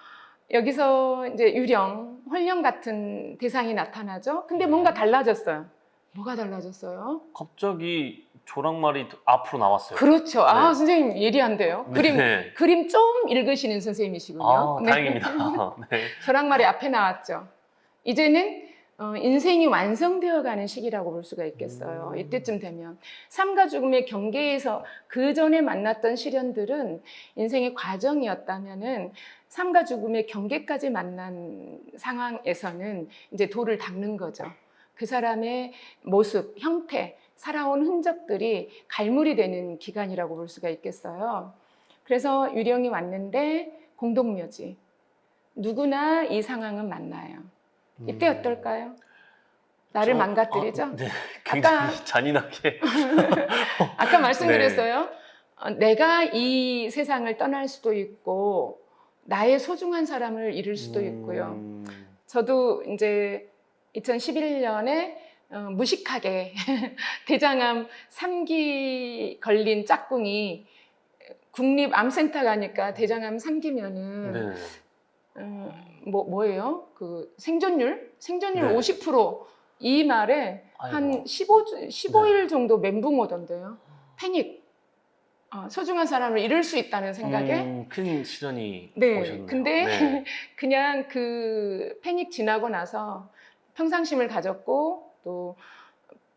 여기서 이제 유령, 혼령 같은 대상이 나타나죠. 근데 뭔가 달라졌어요. 뭐가 달라졌어요? 갑자기 조랑말이 앞으로 나왔어요. 그렇죠. 아, 네. 선생님 예리한데요. 네. 그림 좀 읽으시는 선생님이시군요. 네. 다행입니다. 네. 조랑말이 앞에 나왔죠. 이제는 인생이 완성되어 가는 시기라고 볼 수가 있겠어요. 이때쯤 되면 삶과 죽음의 경계에서 그 전에 만났던 시련들은 인생의 과정이었다면은 삶과 죽음의 경계까지 만난 상황에서는 이제 도를 닦는 거죠. 그 사람의 모습, 형태, 살아온 흔적들이 갈무리 되는 기간이라고 볼 수가 있겠어요. 그래서 유령이 왔는데 공동묘지. 누구나 이 상황은 만나요. 이때 어떨까요? 나를 망가뜨리죠? 네, 굉장히 잔인하게. 아까 말씀드렸어요. 내가 이 세상을 떠날 수도 있고 나의 소중한 사람을 잃을 수도 있고요. 저도 이제 2011년에 무식하게 대장암 3기 걸린 짝꿍이 국립암센터 가니까 대장암 3기면은 네. 뭐예요? 그 생존율 네. 50%이 말에 한 아이고. 15일 정도 멘붕 오던데요. 패닉. 소중한 사람을 잃을 수 있다는 생각에. 큰 시련이 네. 오셨네요. 근데 네. 그냥 그 패닉 지나고 나서 평상심을 가졌고 또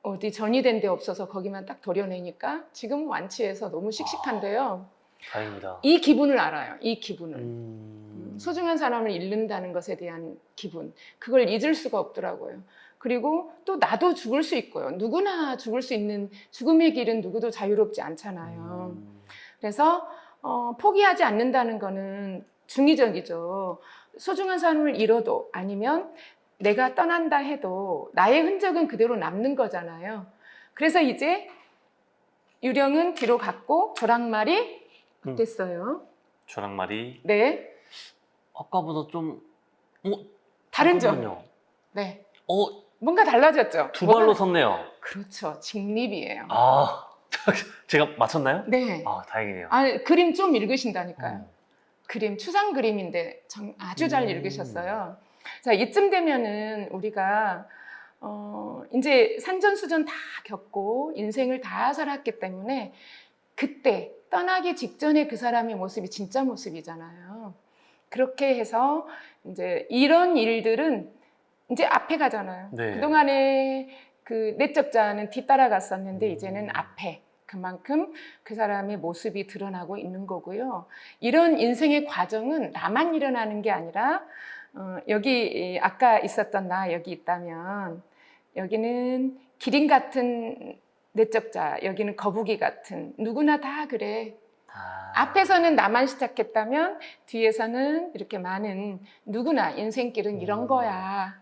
어디 전이된 데 없어서 거기만 딱 도려내니까 지금 완치해서 너무 씩씩한데요. 다행입니다. 이 기분을 알아요. 이 기분을. 소중한 사람을 잃는다는 것에 대한 기분. 그걸 잊을 수가 없더라고요. 그리고 또 나도 죽을 수 있고요. 누구나 죽을 수 있는 죽음의 길은 누구도 자유롭지 않잖아요. 그래서 포기하지 않는다는 거는 중의적이죠. 소중한 사람을 잃어도 아니면 내가 떠난다 해도 나의 흔적은 그대로 남는 거잖아요. 그래서 이제 유령은 뒤로 갔고 조랑말이 어땠어요? 조랑말이 네. 아까보다 좀 다른 점. 잠깐만요. 네. 뭔가 달라졌죠. 두 발로 섰네요. 그렇죠. 직립이에요. 제가 맞췄나요? 네. 다행이네요. 그림 좀 읽으신다니까요. 그림, 추상 그림인데 아주 잘 읽으셨어요. 자, 이쯤 되면은 우리가 이제 산전수전 다 겪고 인생을 다 살았기 때문에 그때 떠나기 직전에 그 사람의 모습이 진짜 모습이잖아요. 그렇게 해서 이제 이런 일들은 이제 앞에 가잖아요. 네. 그동안에 그 내적 자아는 뒤따라갔었는데 이제는 앞에 그만큼 그 사람의 모습이 드러나고 있는 거고요. 이런 인생의 과정은 나만 일어나는 게 아니라 여기 아까 있었던 나 여기 있다면 여기는 기린 같은 내적 자아, 여기는 거북이 같은 누구나 다 그래. 앞에서는 나만 시작했다면 뒤에서는 이렇게 많은 누구나 인생길은 이런 거야.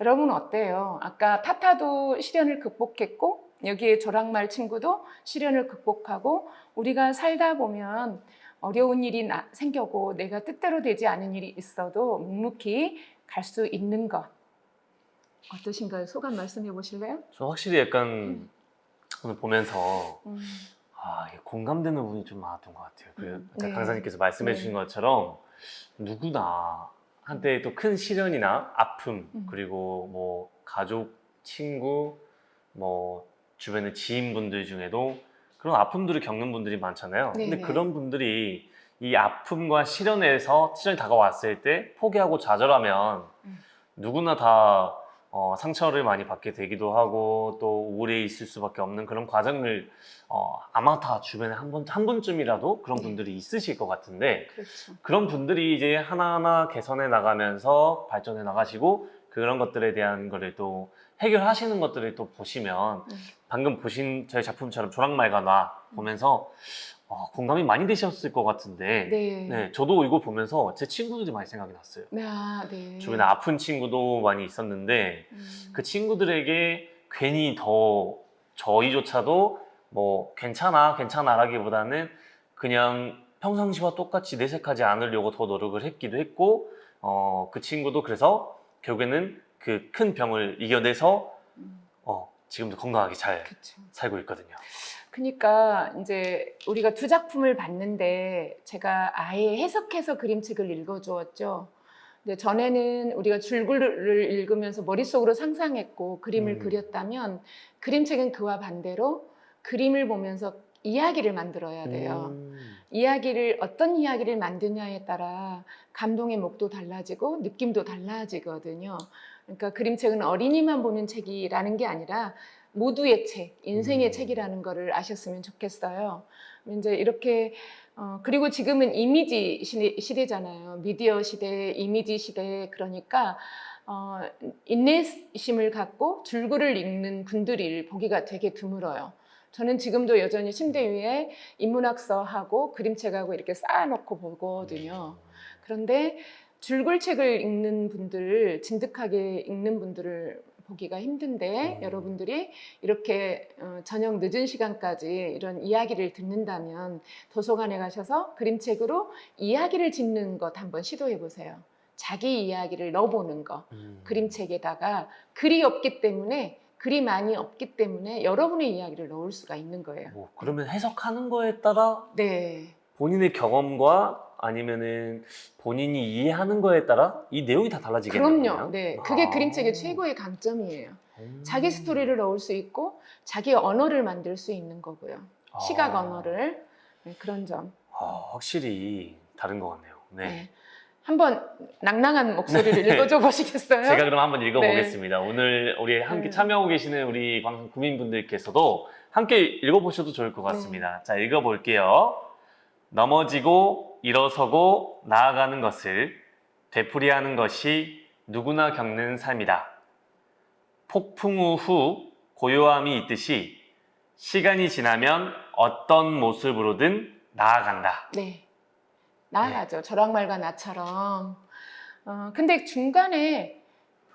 여러분 어때요? 아까 타타도 시련을 극복했고 여기에 조랑말 친구도 시련을 극복하고 우리가 살다 보면 어려운 일이 생겨고 내가 뜻대로 되지 않은 일이 있어도 묵묵히 갈 수 있는 것 어떠신가요? 소감 말씀해 보실래요? 저 확실히 약간 오늘 보면서 음. 이게 공감되는 부분이 좀 많았던 것 같아요. 네. 강사님께서 말씀해 네. 주신 것처럼 누구나 한때 또 큰 시련이나 아픔 그리고 뭐 가족, 친구, 뭐 주변의 지인분들 중에도 그런 아픔들을 겪는 분들이 많잖아요. 근데 네네. 그런 분들이 이 아픔과 시련에서 시련이 다가왔을 때 포기하고 좌절하면 누구나 다 상처를 많이 받게 되기도 하고 또 우울해 있을 수밖에 없는 그런 과정을 아마 다 주변에 한 번쯤이라도 그런 네. 분들이 있으실 것 같은데 그렇죠. 그런 분들이 이제 하나하나 개선해 나가면서 발전해 나가시고 그런 것들에 대한 거를 또 해결하시는 것들을 또 보시면 방금 보신 저희 작품처럼 조랑말과 나 보면서 공감이 많이 되셨을 것 같은데 네. 저도 이거 보면서 제 친구들이 많이 생각이 났어요. 네. 주변에 아픈 친구도 많이 있었는데 그 친구들에게 괜히 더 저희조차도 뭐 괜찮아 라기보다는 그냥 평상시와 똑같이 내색하지 않으려고 더 노력을 했기도 했고 그 친구도 그래서 결국에는 그 큰 병을 이겨내서 지금도 건강하게 잘 그렇죠. 살고 있거든요. 그러니까 이제 우리가 두 작품을 봤는데 제가 아예 해석해서 그림책을 읽어주었죠. 근데 전에는 우리가 줄글을 읽으면서 머릿속으로 상상했고 그림을 그렸다면 그림책은 그와 반대로 그림을 보면서 이야기를 만들어야 돼요. 이야기를 어떤 이야기를 만드냐에 따라 감동의 목도 달라지고 느낌도 달라지거든요. 그러니까 그림책은 어린이만 보는 책이라는 게 아니라 모두의 책, 인생의 책이라는 거를 아셨으면 좋겠어요. 이제 이렇게 그리고 지금은 이미지 시대잖아요. 미디어 시대, 이미지 시대. 그러니까 인내심을 갖고 줄글을 읽는 분들이 보기가 되게 드물어요. 저는 지금도 여전히 침대 위에 인문학서하고 그림책하고 이렇게 쌓아놓고 보거든요. 그런데 줄글책을 읽는 분들, 진득하게 읽는 분들을 보기가 힘든데 여러분들이 이렇게 저녁 늦은 시간까지 이런 이야기를 듣는다면 도서관에 가셔서 그림책으로 이야기를 짓는 것 한번 시도해 보세요. 자기 이야기를 넣어보는 거. 그림책에다가 글이 없기 때문에 글이 많이 없기 때문에 여러분의 이야기를 넣을 수가 있는 거예요. 그러면 해석하는 거에 따라 네. 본인의 경험과 아니면은 본인이 이해하는 거에 따라 이 내용이 다 달라지겠네요. 그럼요. 네. 그게 그림책의 최고의 강점이에요. 자기 스토리를 넣을 수 있고 자기 언어를 만들 수 있는 거고요. 시각 언어를. 네, 그런 점. 확실히 다른 것 같네요. 네. 네. 한번 낭낭한 목소리를 네. 읽어줘 보시겠어요? 제가 그럼 한번 읽어보겠습니다. 오늘 우리 함께 네. 참여하고 계시는 우리 방송 구민분들께서도 함께 읽어보셔도 좋을 것 같습니다. 자, 읽어볼게요. 넘어지고 일어서고 나아가는 것을 되풀이하는 것이 누구나 겪는 삶이다. 폭풍우 후 고요함이 있듯이 시간이 지나면 어떤 모습으로든 나아간다. 네. 나아가죠. 저랑말과 나처럼. 근데 중간에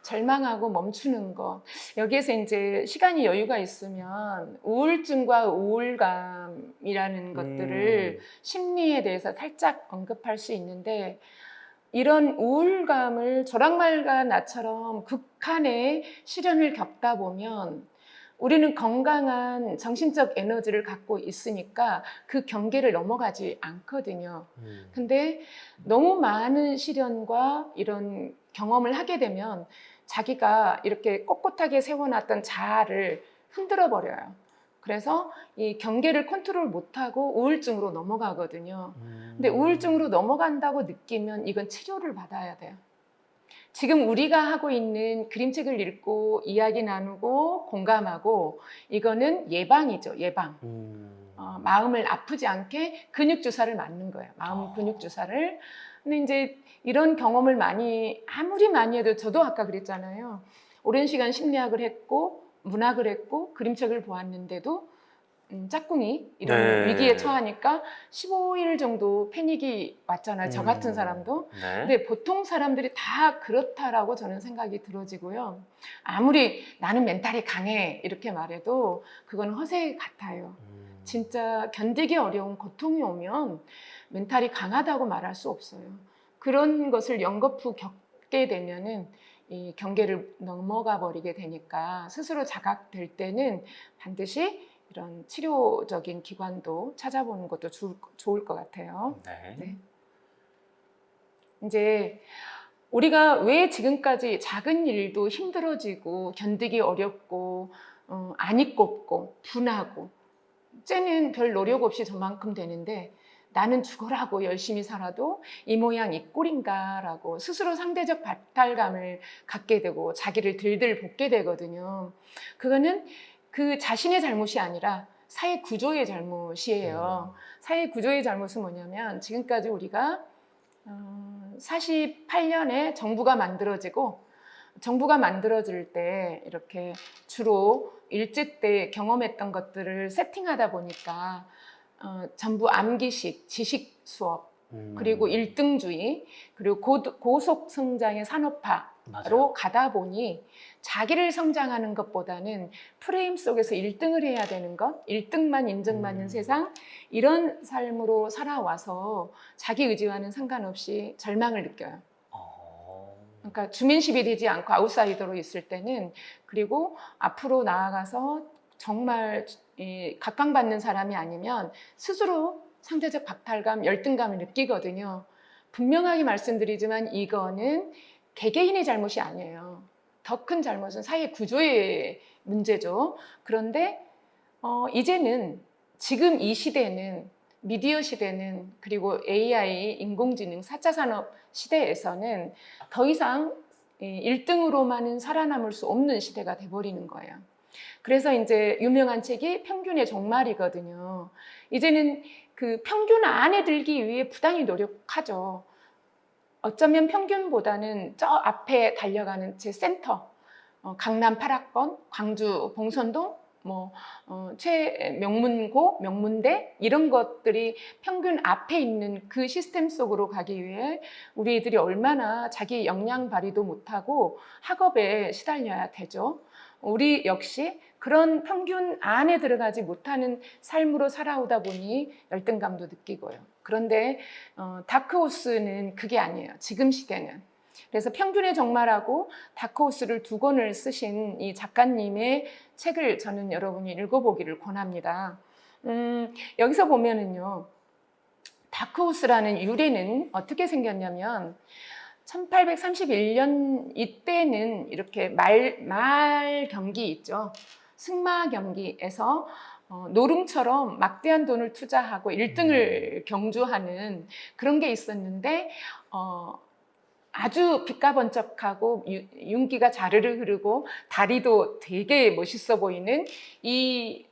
절망하고 멈추는 거. 여기에서 이제 시간이 여유가 있으면 우울증과 우울감이라는 것들을 심리에 대해서 살짝 언급할 수 있는데 이런 우울감을 저랑말과 나처럼 극한의 시련을 겪다 보면 우리는 건강한 정신적 에너지를 갖고 있으니까 그 경계를 넘어가지 않거든요. 근데 너무 많은 시련과 이런 경험을 하게 되면 자기가 이렇게 꼿꼿하게 세워놨던 자아를 흔들어 버려요. 그래서 이 경계를 컨트롤 못하고 우울증으로 넘어가거든요. 근데 우울증으로 넘어간다고 느끼면 이건 치료를 받아야 돼요. 지금 우리가 하고 있는 그림책을 읽고 이야기 나누고 공감하고 이거는 예방이죠. 예방. 마음을 아프지 않게 근육 주사를 맞는 거예요. 마음 근육 주사를. 근데 이제 이런 경험을 아무리 많이 해도 저도 아까 그랬잖아요. 오랜 시간 심리학을 했고 문학을 했고 그림책을 보았는데도 짝꿍이 이런 네. 위기에 처하니까 15일 정도 패닉이 왔잖아요. 저 같은 사람도. 네. 근데 보통 사람들이 다 그렇다라고 저는 생각이 들어지고요. 아무리 나는 멘탈이 강해 이렇게 말해도 그건 허세 같아요. 진짜 견디기 어려운 고통이 오면 멘탈이 강하다고 말할 수 없어요. 그런 것을 연거푸 겪게 되면은 이 경계를 넘어가 버리게 되니까 스스로 자각될 때는 반드시 이런 치료적인 기관도 찾아보는 것도 좋을 것 같아요. 네. 네. 이제 우리가 왜 지금까지 작은 일도 힘들어지고 견디기 어렵고 안이 꼽고 분하고 쟤는 별 노력 없이 저만큼 되는데 나는 죽어라고 열심히 살아도 이 모양 이 꼴인가 라고 스스로 상대적 박탈감을 갖게 되고 자기를 들들 볶게 되거든요. 그거는 그 자신의 잘못이 아니라 사회 구조의 잘못이에요. 사회 구조의 잘못은 뭐냐면 지금까지 우리가 48년에 정부가 만들어지고 정부가 만들어질 때 이렇게 주로 일제 때 경험했던 것들을 세팅하다 보니까 전부 암기식, 지식 수업, 그리고 일등주의, 그리고 고속 성장의 산업화로 맞아요. 가다 보니 자기를 성장하는 것보다는 프레임 속에서 1등을 해야 되는 것, 1등만 인정받는 세상, 이런 삶으로 살아와서 자기 의지와는 상관없이 절망을 느껴요. 그러니까 주민십이 되지 않고 아웃사이더로 있을 때는, 그리고 앞으로 나아가서 정말 각광받는 사람이 아니면 스스로 상대적 박탈감, 열등감을 느끼거든요. 분명하게 말씀드리지만 이거는 개개인의 잘못이 아니에요. 더 큰 잘못은 사회 구조의 문제죠. 그런데 이제는 지금 이 시대는, 미디어 시대는, 그리고 AI, 인공지능, 4차 산업 시대에서는 더 이상 1등으로만은 살아남을 수 없는 시대가 돼버리는 거예요. 그래서 이제 유명한 책이 평균의 종말이거든요. 이제는 그 평균 안에 들기 위해 부단히 노력하죠. 어쩌면 평균보다는 저 앞에 달려가는 제 센터, 강남 8학번, 광주 봉선동, 최명문고, 명문대 이런 것들이 평균 앞에 있는 그 시스템 속으로 가기 위해 우리 애들이 얼마나 자기 역량 발휘도 못하고 학업에 시달려야 되죠. 우리 역시 그런 평균 안에 들어가지 못하는 삶으로 살아오다 보니 열등감도 느끼고요. 그런데 다크호스는 그게 아니에요. 지금 시대는. 그래서 평균의 종말하고 다크호스를 2권을 쓰신 이 작가님의 책을 저는 여러분이 읽어보기를 권합니다. 여기서 보면은요, 다크호스라는 유래는 어떻게 생겼냐면 1831년 이때는 이렇게 말 경기 있죠. 승마 경기에서 노름처럼 막대한 돈을 투자하고 1등을 경주하는 그런 게 있었는데 아주 빛가번쩍하고 윤기가 자르르 흐르고 다리도 되게 멋있어 보이는 이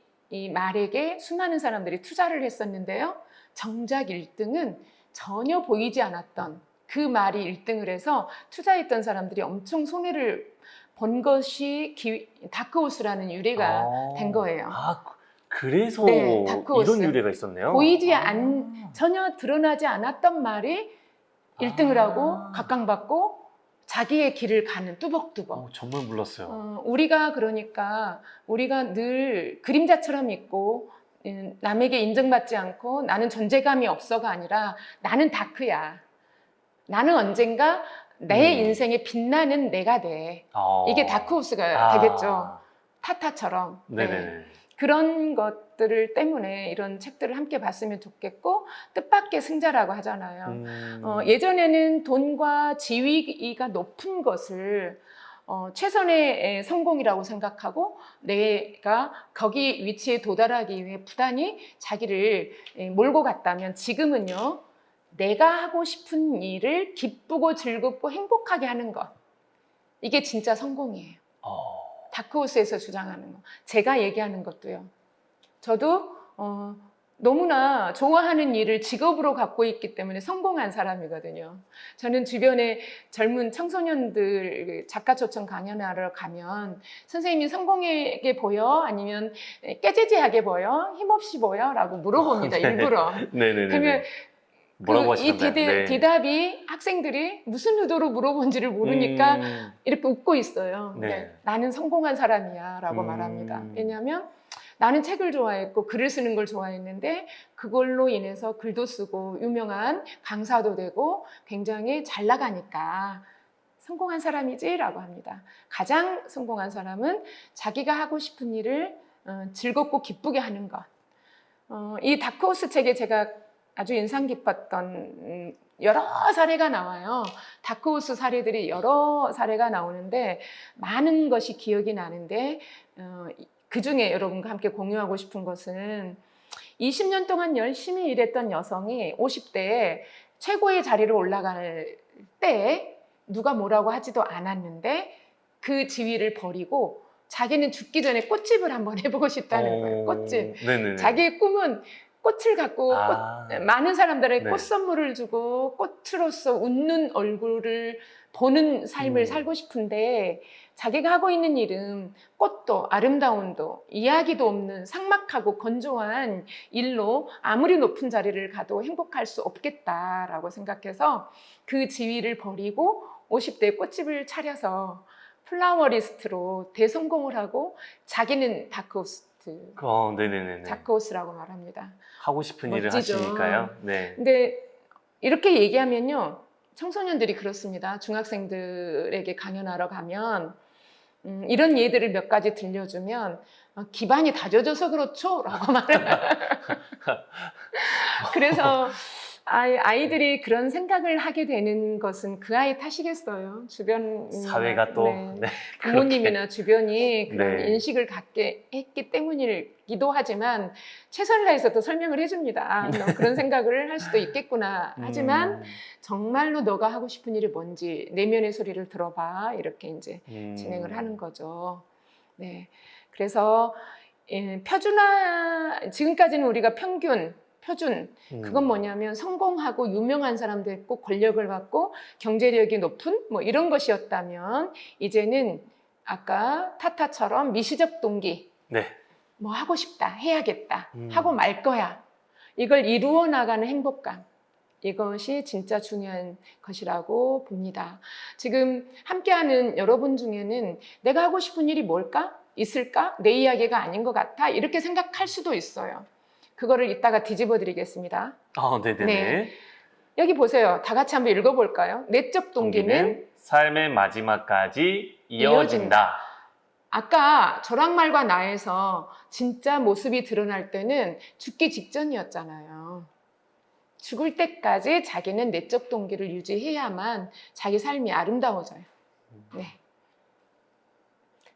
말에게 수많은 사람들이 투자를 했었는데요. 정작 1등은 전혀 보이지 않았던 그 말이 1등을 해서 투자했던 사람들이 엄청 손해를 본 것이 다크호스라는 유래가 된 거예요. 그래서 네, 다크호스. 이런 유래가 있었네요. 전혀 드러나지 않았던 말이 1등을 하고 각광받고 자기의 길을 가는 뚜벅뚜벅. 정말 몰랐어요. 우리가 늘 그림자처럼 있고 남에게 인정받지 않고 나는 존재감이 없어가 아니라 나는 다크야. 나는 언젠가 내 인생에 빛나는 내가 돼. 이게 다크호스가 되겠죠. 타타처럼. 네네. 네. 그런 것들을 때문에 이런 책들을 함께 봤으면 좋겠고, 뜻밖의 승자라고 하잖아요. 예전에는 돈과 지위가 높은 것을 최선의 성공이라고 생각하고 내가 거기 위치에 도달하기 위해 부단히 자기를 몰고 갔다면, 지금은요, 내가 하고 싶은 일을 기쁘고 즐겁고 행복하게 하는 것, 이게 진짜 성공이에요. 다크호스에서 주장하는 거, 제가 얘기하는 것도요. 저도 너무나 좋아하는 일을 직업으로 갖고 있기 때문에 성공한 사람이거든요. 저는 주변에 젊은 청소년들 작가 초청 강연하러 가면 선생님이 성공하게 보여? 아니면 깨재재하게 보여? 힘없이 보여? 라고 물어봅니다. 네. 일부러. 네네네. 그러면 뭐라고 이 하시나요? 네. 대답이 학생들이 무슨 의도로 물어본지를 모르니까 이렇게 웃고 있어요. 네. 네, 나는 성공한 사람이야 라고 말합니다. 왜냐하면 나는 책을 좋아했고 글을 쓰는 걸 좋아했는데 그걸로 인해서 글도 쓰고 유명한 강사도 되고 굉장히 잘 나가니까 성공한 사람이지 라고 합니다. 가장 성공한 사람은 자기가 하고 싶은 일을 즐겁고 기쁘게 하는 것. 이 다크호스 책에 제가 아주 인상 깊었던 여러 사례가 나와요. 다크호스 사례들이 여러 사례가 나오는데 많은 것이 기억이 나는데 그 중에 여러분과 함께 공유하고 싶은 것은 20년 동안 열심히 일했던 여성이 50대에 최고의 자리로 올라갈 때 누가 뭐라고 하지도 않았는데 그 지위를 버리고 자기는 죽기 전에 꽃집을 한번 해보고 싶다는 거예요. 꽃집. 네네네. 자기의 꿈은 꽃을 갖고 많은 사람들에게 네. 꽃 선물을 주고 꽃으로서 웃는 얼굴을 보는 삶을 살고 싶은데 자기가 하고 있는 일은 꽃도 아름다움도 이야기도 없는 삭막하고 건조한 일로 아무리 높은 자리를 가도 행복할 수 없겠다라고 생각해서 그 지위를 버리고 50대에 꽃집을 차려서 플라워리스트로 대성공을 하고 자기는 다크호스트, 네네네. 다크호스라고 말합니다. 하고 싶은 일을 멋지죠. 하시니까요. 네. 근데 이렇게 얘기하면요, 청소년들이 그렇습니다. 중학생들에게 강연하러 가면 이런 예들을 몇 가지 들려주면 기반이 다져져서 그렇죠? 라고 말해요. 그래서 아이들이 그런 생각을 하게 되는 것은 그 아이 탓이겠어요. 주변 사회가 또 네, 부모님이나 주변이 그런 네. 인식을 갖게 했기 때문이기도 하지만 최선을 다해서 또 설명을 해줍니다. 너 그런 생각을 할 수도 있겠구나. 하지만 정말로 너가 하고 싶은 일이 뭔지 내면의 소리를 들어봐. 이렇게 이제 진행을 하는 거죠. 네, 그래서 표준화, 지금까지는 우리가 표준, 그건 뭐냐면 성공하고 유명한 사람도 있고 권력을 갖고 경제력이 높은 뭐 이런 것이었다면 이제는 아까 타타처럼 미시적 동기, 네. 뭐 하고 싶다, 해야겠다, 하고 말 거야. 이걸 이루어 나가는 행복감. 이것이 진짜 중요한 것이라고 봅니다. 지금 함께하는 여러분 중에는 내가 하고 싶은 일이 뭘까? 있을까? 내 이야기가 아닌 것 같아? 이렇게 생각할 수도 있어요. 그거를 이따가 뒤집어 드리겠습니다. 네네네. 네. 여기 보세요. 다 같이 한번 읽어볼까요? 내적 동기는 삶의 마지막까지 이어진다. 아까 저랑 말과 나에서 진짜 모습이 드러날 때는 죽기 직전이었잖아요. 죽을 때까지 자기는 내적 동기를 유지해야만 자기 삶이 아름다워져요. 네.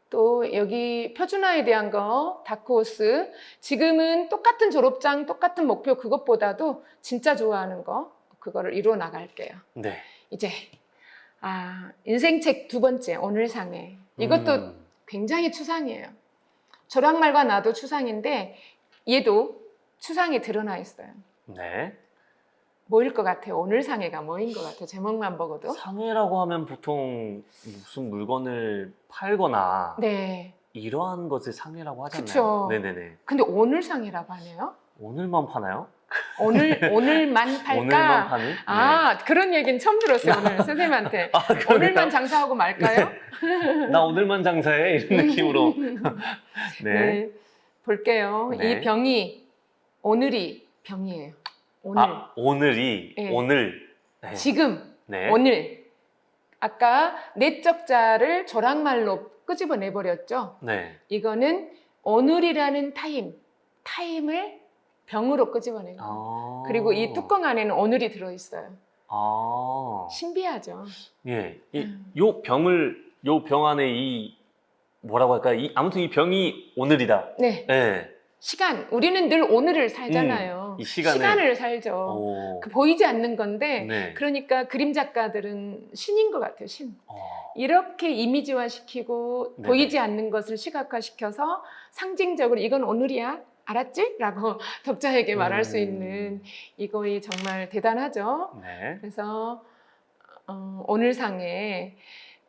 또 여기 표준화에 대한 거, 다크호스. 지금은 똑같은 졸업장, 똑같은 목표 그것보다도 진짜 좋아하는 거, 그거를 이루어 나갈게요. 네. 이제 인생책 두 번째, 오늘 상해. 이것도 굉장히 추상이에요. 저랑 말과 나도 추상인데 얘도 추상이 드러나 있어요. 네. 뭐일 것 같아요? 오늘 상해가 뭐인 것 같아요? 제목만 보고도. 상해라고 하면 보통 무슨 물건을 팔거나 네. 이러한 것을 상해라고 하잖아요. 그쵸. 네네네. 근데 오늘 상해라고 하네요. 오늘만 파나요? 오늘만 팔까? 오늘만 파는? 네. 그런 얘기는 처음 들었어요. 오늘 선생님한테. 그러네요. 오늘만 장사하고 말까요? 나 오늘만 장사해 이런 느낌으로. 네. 볼게요. 네. 이 병이 오늘이 병이에요. 오늘. 오늘이 네. 오늘. 네. 지금. 네. 오늘. 아까 내적 자를 조랑말로 끄집어내 버렸죠. 네. 이거는 오늘이라는 타임을 병으로 끄집어내는 거예요. 그리고 이 뚜껑 안에는 오늘이 들어있어요. 신비하죠. 예. 요 병 안에 뭐라고 할까요? 아무튼 이 병이 오늘이다. 네. 네. 시간. 우리는 늘 오늘을 살잖아요. 이 시간을. 시간을 살죠. 보이지 않는 건데, 네. 그러니까 그림 작가들은 신인 것 같아요, 신. 이렇게 이미지화 시키고, 네네. 보이지 않는 것을 시각화 시켜서 상징적으로 이건 오늘이야. 알았지? 라고 독자에게 말할 수 음. 있는 이거이 정말 대단하죠. 네. 그래서 오늘 상에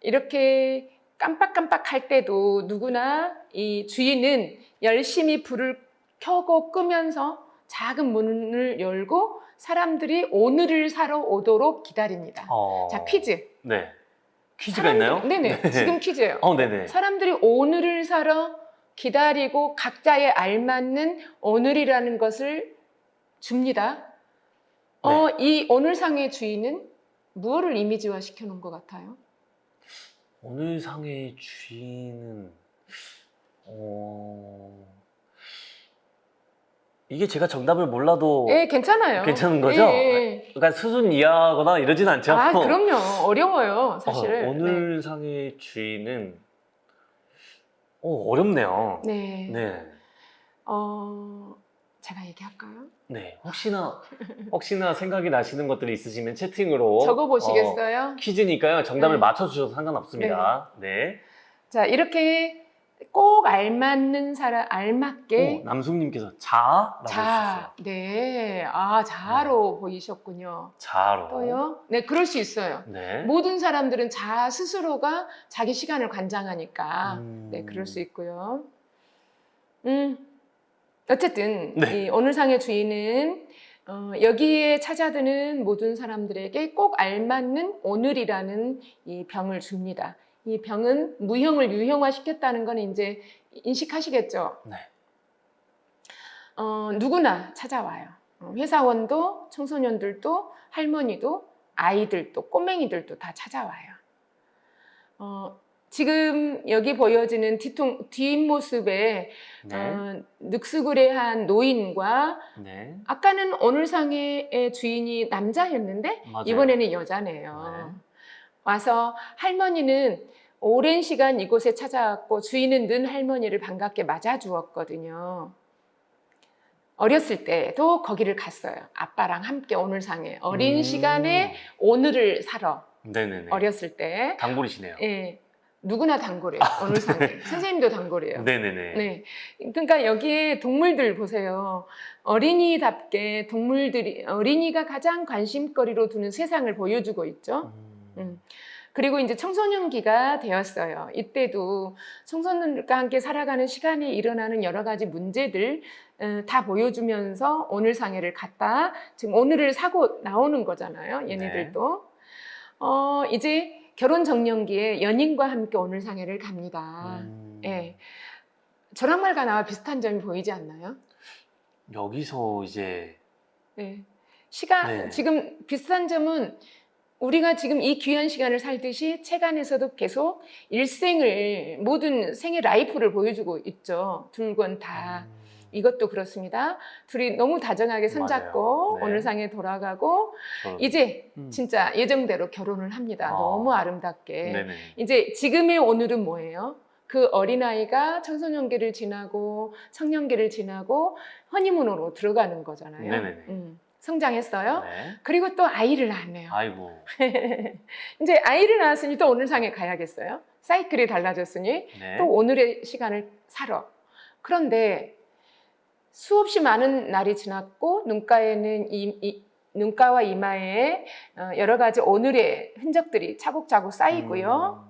이렇게 깜빡깜빡할 때도 누구나 이 주인은 열심히 불을 켜고 끄면서 작은 문을 열고 사람들이 오늘을 사러 오도록 기다립니다. 자, 퀴즈. 네. 퀴즈가 있나요? 네네. 네. 지금 퀴즈예요. 네네. 사람들이 오늘을 사러 기다리고 각자에 알맞는 오늘이라는 것을 줍니다. 이 오늘상의 주인은 무엇을 이미지화 시켜놓은 것 같아요? 오늘 상의 주인은 이게 제가 정답을 몰라도 예, 괜찮아요. 괜찮은 거죠? 예. 그러니까 수준 이하거나 이러진 않죠? 아, 그럼요. 어려워요, 사실. 오늘 상의 주인은 어렵네요. 네. 네. 제가 얘기할까요? 네. 혹시나 생각이 나시는 것들이 있으시면 채팅으로 적어보시겠어요? 퀴즈니까요. 정답을 네. 맞춰주셔도 상관없습니다. 네. 자, 이렇게 꼭 알맞는 사람, 알맞게 남숙님께서 자라고 해주셨어요. 네. 아, 자아로 보이셨군요. 자로. 또요? 네, 그럴 수 있어요. 네. 모든 사람들은 자아 스스로가 자기 시간을 관장하니까. 네, 그럴 수 있고요. 어쨌든 네. 이 오늘 상의 주인은 여기에 찾아드는 모든 사람들에게 꼭 알맞는 오늘이라는 이 병을 줍니다. 이 병은 무형을 유형화시켰다는 건 이제 인식하시겠죠? 네. 누구나 찾아와요. 회사원도, 청소년들도, 할머니도, 아이들도, 꼬맹이들도 다 찾아와요. 지금 여기 보여지는 뒷모습에 네. 늑수구레한 노인과 네. 아까는 오늘상의 주인이 남자였는데 맞아요. 이번에는 여자네요. 와서 할머니는 오랜 시간 이곳에 찾아왔고 주인은 는 할머니를 반갑게 맞아주었거든요. 어렸을 때도 거기를 갔어요. 아빠랑 함께 오늘상에 어린 시간에 오늘을 사러. 네네네. 어렸을 때. 단골이시네요. 예. 누구나 단골이에요. 오늘상에. 네. 선생님도 단골이에요. 네네네. 네. 그러니까 여기에 동물들 보세요. 어린이답게 어린이가 가장 관심거리로 두는 세상을 보여주고 있죠. 그리고 이제 청소년기가 되었어요. 이때도 청소년들과 함께 살아가는 시간에 일어나는 여러 가지 문제들 다 보여주면서 오늘 상해를 갖다 지금 오늘을 사고 나오는 거잖아요. 얘네들도. 이제 결혼 정년기에 연인과 함께 오늘 상해를 갑니다. 예. 저랑말과 나와 비슷한 점이 보이지 않나요? 여기서 이제 네. 네. 지금 비슷한 점은 우리가 지금 이 귀한 시간을 살듯이 책 안에서도 계속 일생을 모든 생의 라이프를 보여주고 있죠. 둘 건 다. 이것도 그렇습니다. 둘이 너무 다정하게 손잡고 네. 오늘 상에 돌아가고 이제 진짜 예정대로 결혼을 합니다. 너무 아름답게. 네네. 이제 지금의 오늘은 뭐예요? 그 어린아이가 청소년기를 지나고 청년기를 지나고 허니문으로 들어가는 거잖아요. 네네네. 성장했어요. 네. 그리고 또 아이를 낳았네요. 아이고. 이제 아이를 낳았으니 또 오늘 상에 가야겠어요. 사이클이 달라졌으니 네. 또 오늘의 시간을 살아. 그런데 수없이 많은 날이 지났고 눈가에는 눈가와 이마에 여러 가지 오늘의 흔적들이 차곡차곡 쌓이고요.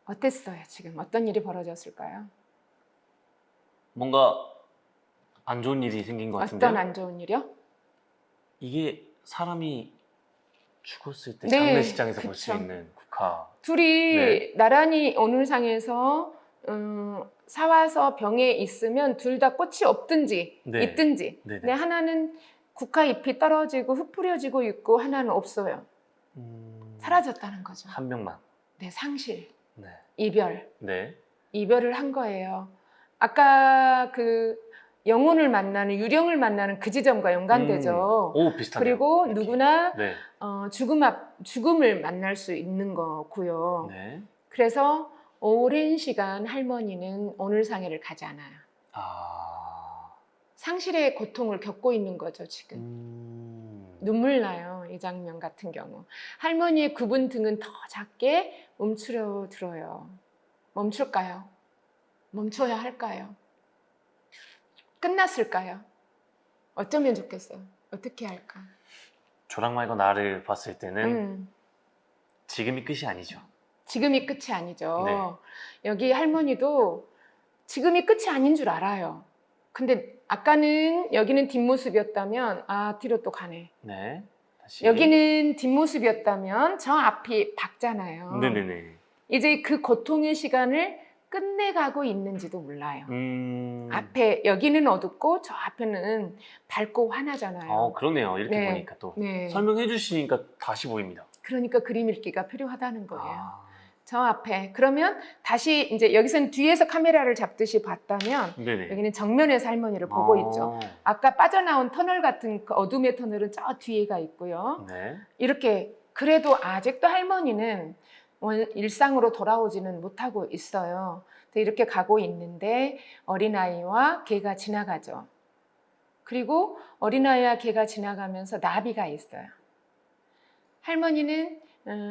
어땠어요? 지금 어떤 일이 벌어졌을까요? 뭔가 안 좋은 일이 생긴 것 같은데요? 어떤 안 좋은 일이요? 이게 사람이 죽었을 때 네, 장례식장에서 볼 수 그쵸. 있는 국화. 둘이 네. 나란히 오늘 상에서 사와서 병에 있으면 둘 다 꽃이 없든지 네. 있든지. 네네. 근데 하나는 국화 잎이 떨어지고 흩뿌려지고 있고 하나는 없어요. 사라졌다는 거죠. 한 명만. 네, 상실, 네. 이별. 네. 이별을 한 거예요. 아까 그 영혼을 만나는 유령을 만나는 그 지점과 연관되죠. 오, 비슷하네요. 그리고 이렇게. 누구나 네. 죽음을 만날 수 있는 거고요. 네. 그래서 오랜 시간 할머니는 오늘 상해를 가지 않아요. 상실의 고통을 겪고 있는 거죠, 지금. 눈물 나요, 이 장면 같은 경우. 할머니의 굽은 등은 더 작게 멈추려 들어요. 멈출까요? 멈춰야 할까요? 끝났을까요? 어쩌면 좋겠어요. 어떻게 할까? 조랑말과 나를 봤을 때는 음, 지금이 끝이 아니죠. 지금이 끝이 아니죠. 네. 여기 할머니도 지금이 끝이 아닌 줄 알아요. 근데 아까는 여기는 뒷모습이었다면 아 뒤로 또 가네. 네. 다시. 여기는 뒷모습이었다면 저 앞이 밝잖아요. 네네네. 이제 그 고통의 시간을 끝내가고 있는지도 몰라요. 음. 앞에 여기는 어둡고 저 앞에는 밝고 환하잖아요. 그러네요. 이렇게 네. 보니까 또 네. 설명해 주시니까 다시 보입니다. 그러니까 그림 읽기가 필요하다는 거예요. 아, 저 앞에. 그러면 다시 이제 여기서는 뒤에서 카메라를 잡듯이 봤다면 네네. 여기는 정면에서 할머니를 보고 있죠. 아까 빠져나온 터널 같은 그 어둠의 터널은 저 뒤에가 있고요. 네. 이렇게 그래도 아직도 할머니는 일상으로 돌아오지는 못하고 있어요. 이렇게 가고 있는데 어린아이와 개가 지나가죠. 그리고 어린아이와 개가 지나가면서 나비가 있어요. 할머니는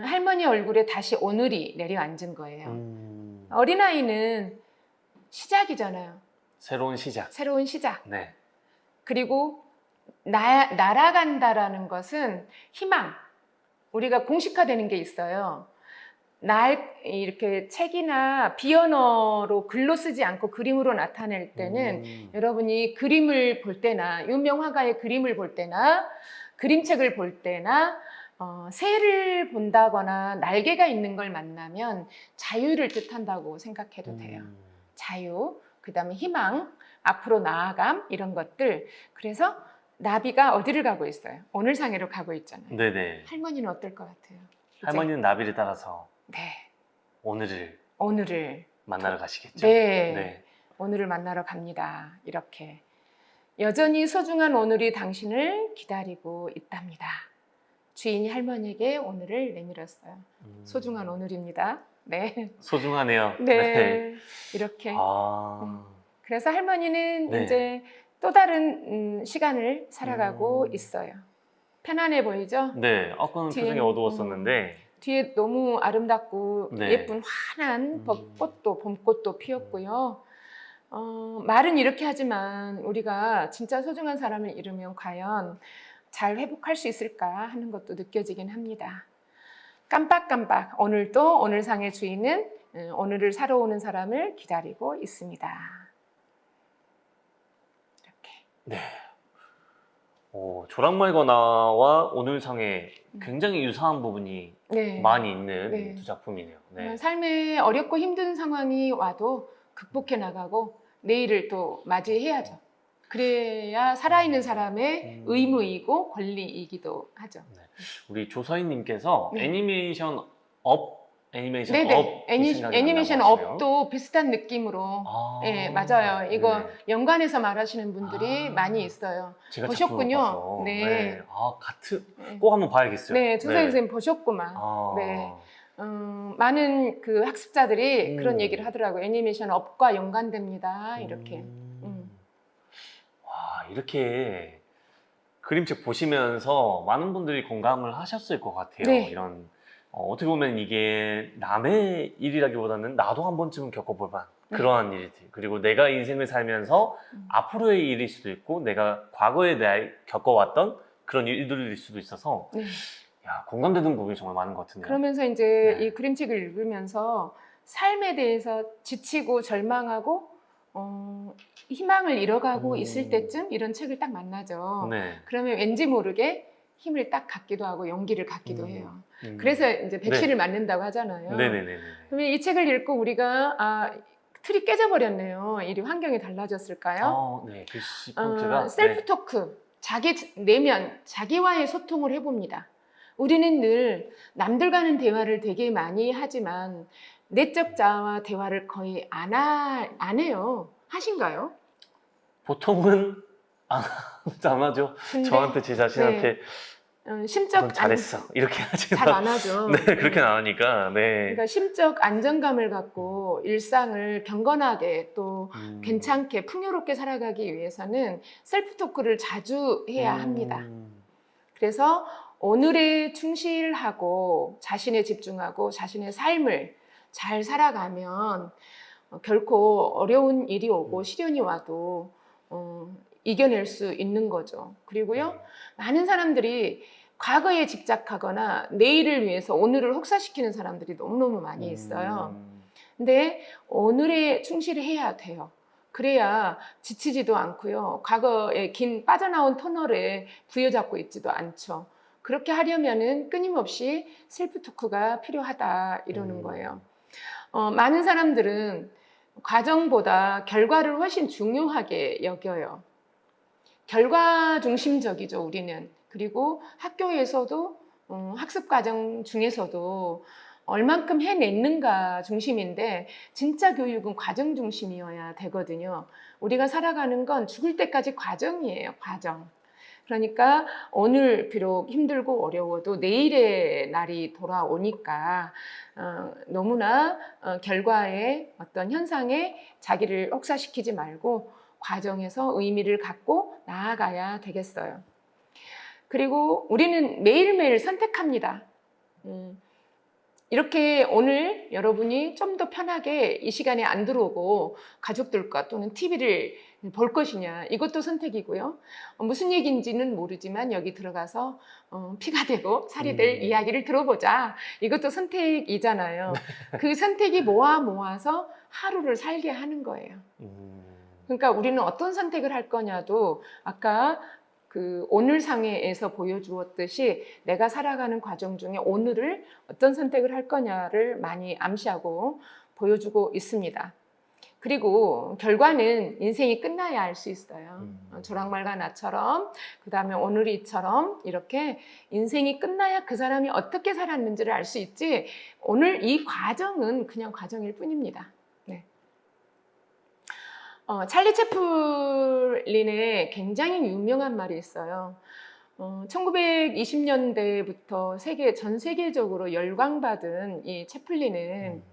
할머니 얼굴에 다시 오늘이 내려앉은 거예요. 어린아이는 시작이잖아요. 새로운 시작. 새로운 시작. 네. 그리고 날아간다라는 것은 희망. 우리가 공식화되는 게 있어요. 이렇게 책이나 비언어로 글로 쓰지 않고 그림으로 나타낼 때는 여러분이 그림을 볼 때나 유명 화가의 그림을 볼 때나 그림책을 볼 때나 새를 본다거나 날개가 있는 걸 만나면 자유를 뜻한다고 생각해도 돼요. 자유, 그 다음에 희망, 앞으로 나아감 이런 것들. 그래서 나비가 어디를 가고 있어요? 오늘상해로 가고 있잖아요. 네네. 할머니는 어떨 것 같아요? 이제? 할머니는 나비를 따라서 네, 오늘을 만나러 가시겠죠? 네, 네. 오늘을 만나러 갑니다. 이렇게 여전히 소중한 오늘이 당신을 기다리고 있답니다. 주인이 할머니에게 오늘을 내밀었어요. 소중한 오늘입니다. 네, 소중하네요. 네, 이렇게. 아. 그래서 할머니는 네. 이제 또 다른 시간을 살아가고 있어요. 편안해 보이죠? 네. 아까는 뒤에, 표정이 어두웠었는데. 뒤에 너무 아름답고 네. 예쁜 환한 봄꽃도 피었고요. 말은 이렇게 하지만 우리가 진짜 소중한 사람을 잃으면 과연 잘 회복할 수 있을까 하는 것도 느껴지긴 합니다. 깜빡깜빡 오늘도 오늘상의 주인은 오늘을 사러 오는 사람을 기다리고 있습니다. 이렇게. 네. 조랑말과 나와 오늘상에 굉장히 유사한 부분이 네. 많이 있는 네. 두 작품이네요. 네. 삶에 어렵고 힘든 상황이 와도 극복해 나가고 내일을 또 맞이해야죠. 그래야 살아있는 사람의 의무이고 권리이기도 하죠. 우리 조서인님께서 네. 애니메이션 업 네네. 애니메이션 업도 비슷한 느낌으로. 네, 맞아요. 이거 네. 연관해서 말하시는 분들이 많이 있어요. 제가 보셨군요. 작품을 봐서. 네. 같은 네. 꼭 한번 봐야겠어요. 네, 조서인 선생님 보셨구만. 네. 많은 그 학습자들이 그런 얘기를 하더라고요. 애니메이션 업과 연관됩니다. 이렇게. 와, 이렇게 그림책 보시면서 많은 분들이 공감을 하셨을 것 같아요. 네. 이런 어떻게 보면 이게 남의 일이라기보다는 나도 한 번쯤은 겪어볼 만한 그러한 일이들. 그리고 내가 인생을 살면서 앞으로의 일일 수도 있고 내가 과거에 겪어왔던 그런 일들일 수도 있어서 네. 야, 공감되는 부분이 정말 많은 것 같은데요. 그러면서 이제 네. 이 그림책을 읽으면서 삶에 대해서 지치고 절망하고 희망을 잃어가고 있을 때쯤 이런 책을 딱 만나죠. 네. 그러면 왠지 모르게 힘을 딱 갖기도 하고 용기를 갖기도 해요. 그래서 이제 백시를 맞는다고 하잖아요. 네네네. 그러면 이 책을 읽고 우리가 틀이 깨져버렸네요. 이 환경이 달라졌을까요? 네. 글씨 폰트가 셀프 토크, 자기 내면, 자기와의 소통을 해봅니다. 우리는 늘 남들과는 대화를 되게 많이 하지만 내적 자아와 대화를 거의 안 해요. 하신가요? 보통은 안 하죠. 근데 저한테 제 자신한테 심적 잘했어 이렇게 하지 잘 안 하죠. 네, 그렇게 안 하니까. 네. 그러니까 심적 안정감을 갖고 일상을 경건하게 또 괜찮게 풍요롭게 살아가기 위해서는 셀프 토크를 자주 해야 합니다. 그래서 오늘에 충실하고 자신에 집중하고 자신의 삶을 잘 살아가면 결코 어려운 일이 오고 시련이 와도 이겨낼 수 있는 거죠. 그리고요, 많은 사람들이 과거에 집착하거나 내일을 위해서 오늘을 혹사시키는 사람들이 너무너무 많이 있어요. 근데 오늘에 충실해야 돼요. 그래야 지치지도 않고요. 과거에 긴 빠져나온 터널에 부여잡고 있지도 않죠. 그렇게 하려면은 끊임없이 셀프 토크가 필요하다 이러는 거예요. 많은 사람들은 과정보다 결과를 훨씬 중요하게 여겨요. 결과 중심적이죠, 우리는. 그리고 학교에서도 학습 과정 중에서도 얼만큼 해냈는가 중심인데 진짜 교육은 과정 중심이어야 되거든요. 우리가 살아가는 건 죽을 때까지 과정이에요, 과정. 그러니까 오늘 비록 힘들고 어려워도 내일의 날이 돌아오니까 너무나 결과의 어떤 현상에 자기를 혹사시키지 말고 과정에서 의미를 갖고 나아가야 되겠어요. 그리고 우리는 매일매일 선택합니다. 이렇게 오늘 여러분이 좀 더 편하게 이 시간에 안 들어오고 가족들과 또는 TV를 볼 것이냐, 이것도 선택이고요. 무슨 얘기인지는 모르지만 여기 들어가서 피가 되고 살이 될 이야기를 들어보자, 이것도 선택이잖아요. 그 선택이 모아서 하루를 살게 하는 거예요. 그러니까 우리는 어떤 선택을 할 거냐도 아까 그 오늘 상해에서 보여주었듯이 내가 살아가는 과정 중에 오늘을 어떤 선택을 할 거냐를 많이 암시하고 보여주고 있습니다. 그리고 결과는 인생이 끝나야 알 수 있어요. 조랑말과 나처럼, 그 다음에 오늘이처럼 이렇게 인생이 끝나야 그 사람이 어떻게 살았는지를 알 수 있지, 오늘 이 과정은 그냥 과정일 뿐입니다. 네. 찰리 채플린의 굉장히 유명한 말이 있어요. 1920년대부터 전 세계적으로 열광받은 이 채플린은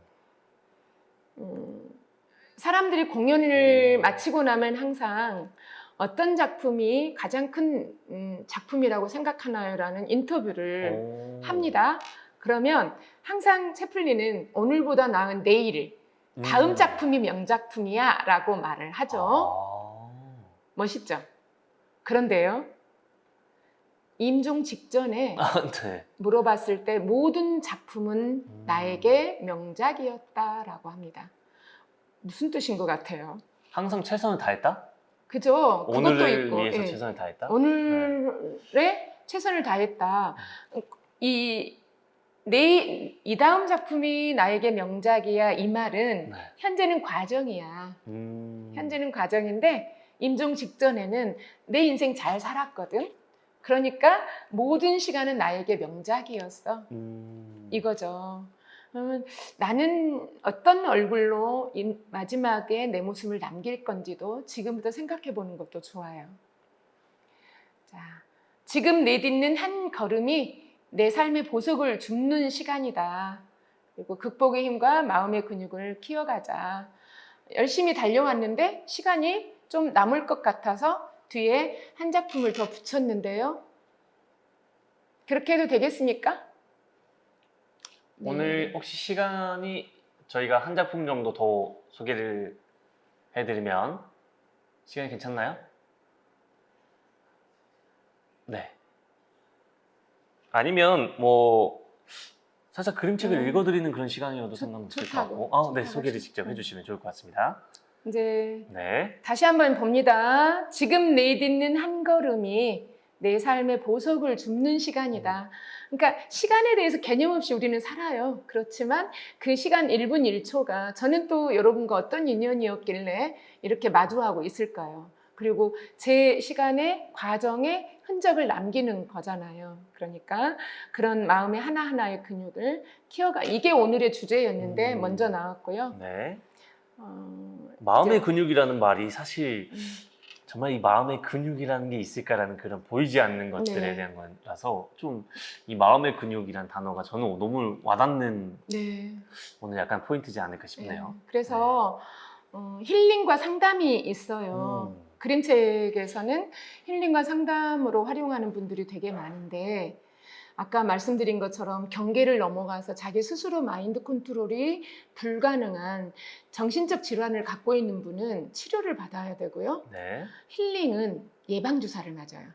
사람들이 공연을 마치고 나면 항상 어떤 작품이 가장 큰 작품이라고 생각하나요? 라는 인터뷰를 합니다. 그러면 항상 채플린은 오늘보다 나은 내일, 다음 작품이 명작품이야 라고 말을 하죠. 멋있죠? 그런데요, 임종 직전에 네. 물어봤을 때 모든 작품은 나에게 명작이었다라고 합니다. 무슨 뜻인 것 같아요? 항상 최선을 다했다? 그죠? 그것도 오늘을 있고, 위해서 예. 최선을 다했다? 오늘에 최선을 다했다. 이 다음 작품이 나에게 명작이야, 이 말은 네. 현재는 과정이야. 현재는 과정인데 임종 직전에는 내 인생 잘 살았거든. 그러니까 모든 시간은 나에게 명작이었어. 이거죠. 그러면 나는 어떤 얼굴로 마지막에 내 모습을 남길 건지도 지금부터 생각해 보는 것도 좋아요. 자, 지금 내딛는 한 걸음이 내 삶의 보석을 줍는 시간이다. 그리고 극복의 힘과 마음의 근육을 키워가자. 열심히 달려왔는데 시간이 좀 남을 것 같아서 뒤에 한 작품을 더 붙였는데요. 그렇게 해도 되겠습니까? 네. 오늘 혹시 시간이 저희가 한 작품 정도 더 소개를 해드리면 시간이 괜찮나요? 네. 아니면 뭐 살짝 그림책을 읽어드리는 그런 시간이어도 상관없을 것 같고, 네, 소개를 직접 해주시면 좋을 것 같습니다. 이제 네. 다시 한번 봅니다. 지금 내딛는 한 걸음이 내 삶의 보석을 줍는 시간이다. 그러니까 시간에 대해서 개념 없이 우리는 살아요. 그렇지만 그 시간 1분 1초가 저는 또 여러분과 어떤 인연이었길래 이렇게 마주하고 있을까요? 그리고 제 시간의 과정에 흔적을 남기는 거잖아요. 그러니까 그런 마음의 하나하나의 근육을 키워가, 이게 오늘의 주제였는데 먼저 나왔고요. 네. 마음의 이제, 근육이라는 말이 사실 정말 이 마음의 근육이라는 게 있을까라는 그런 보이지 않는 것들에 네. 대한 거라서 좀 이 마음의 근육이라는 단어가 저는 너무 와닿는 네. 오늘 약간 포인트지 않을까 싶네요. 그래서 힐링과 상담이 있어요. 그림책에서는 힐링과 상담으로 활용하는 분들이 되게 많은데 아까 말씀드린 것처럼 경계를 넘어가서 자기 스스로 마인드 컨트롤이 불가능한 정신적 질환을 갖고 있는 분은 치료를 받아야 되고요. 네. 힐링은 예방주사를 맞아요.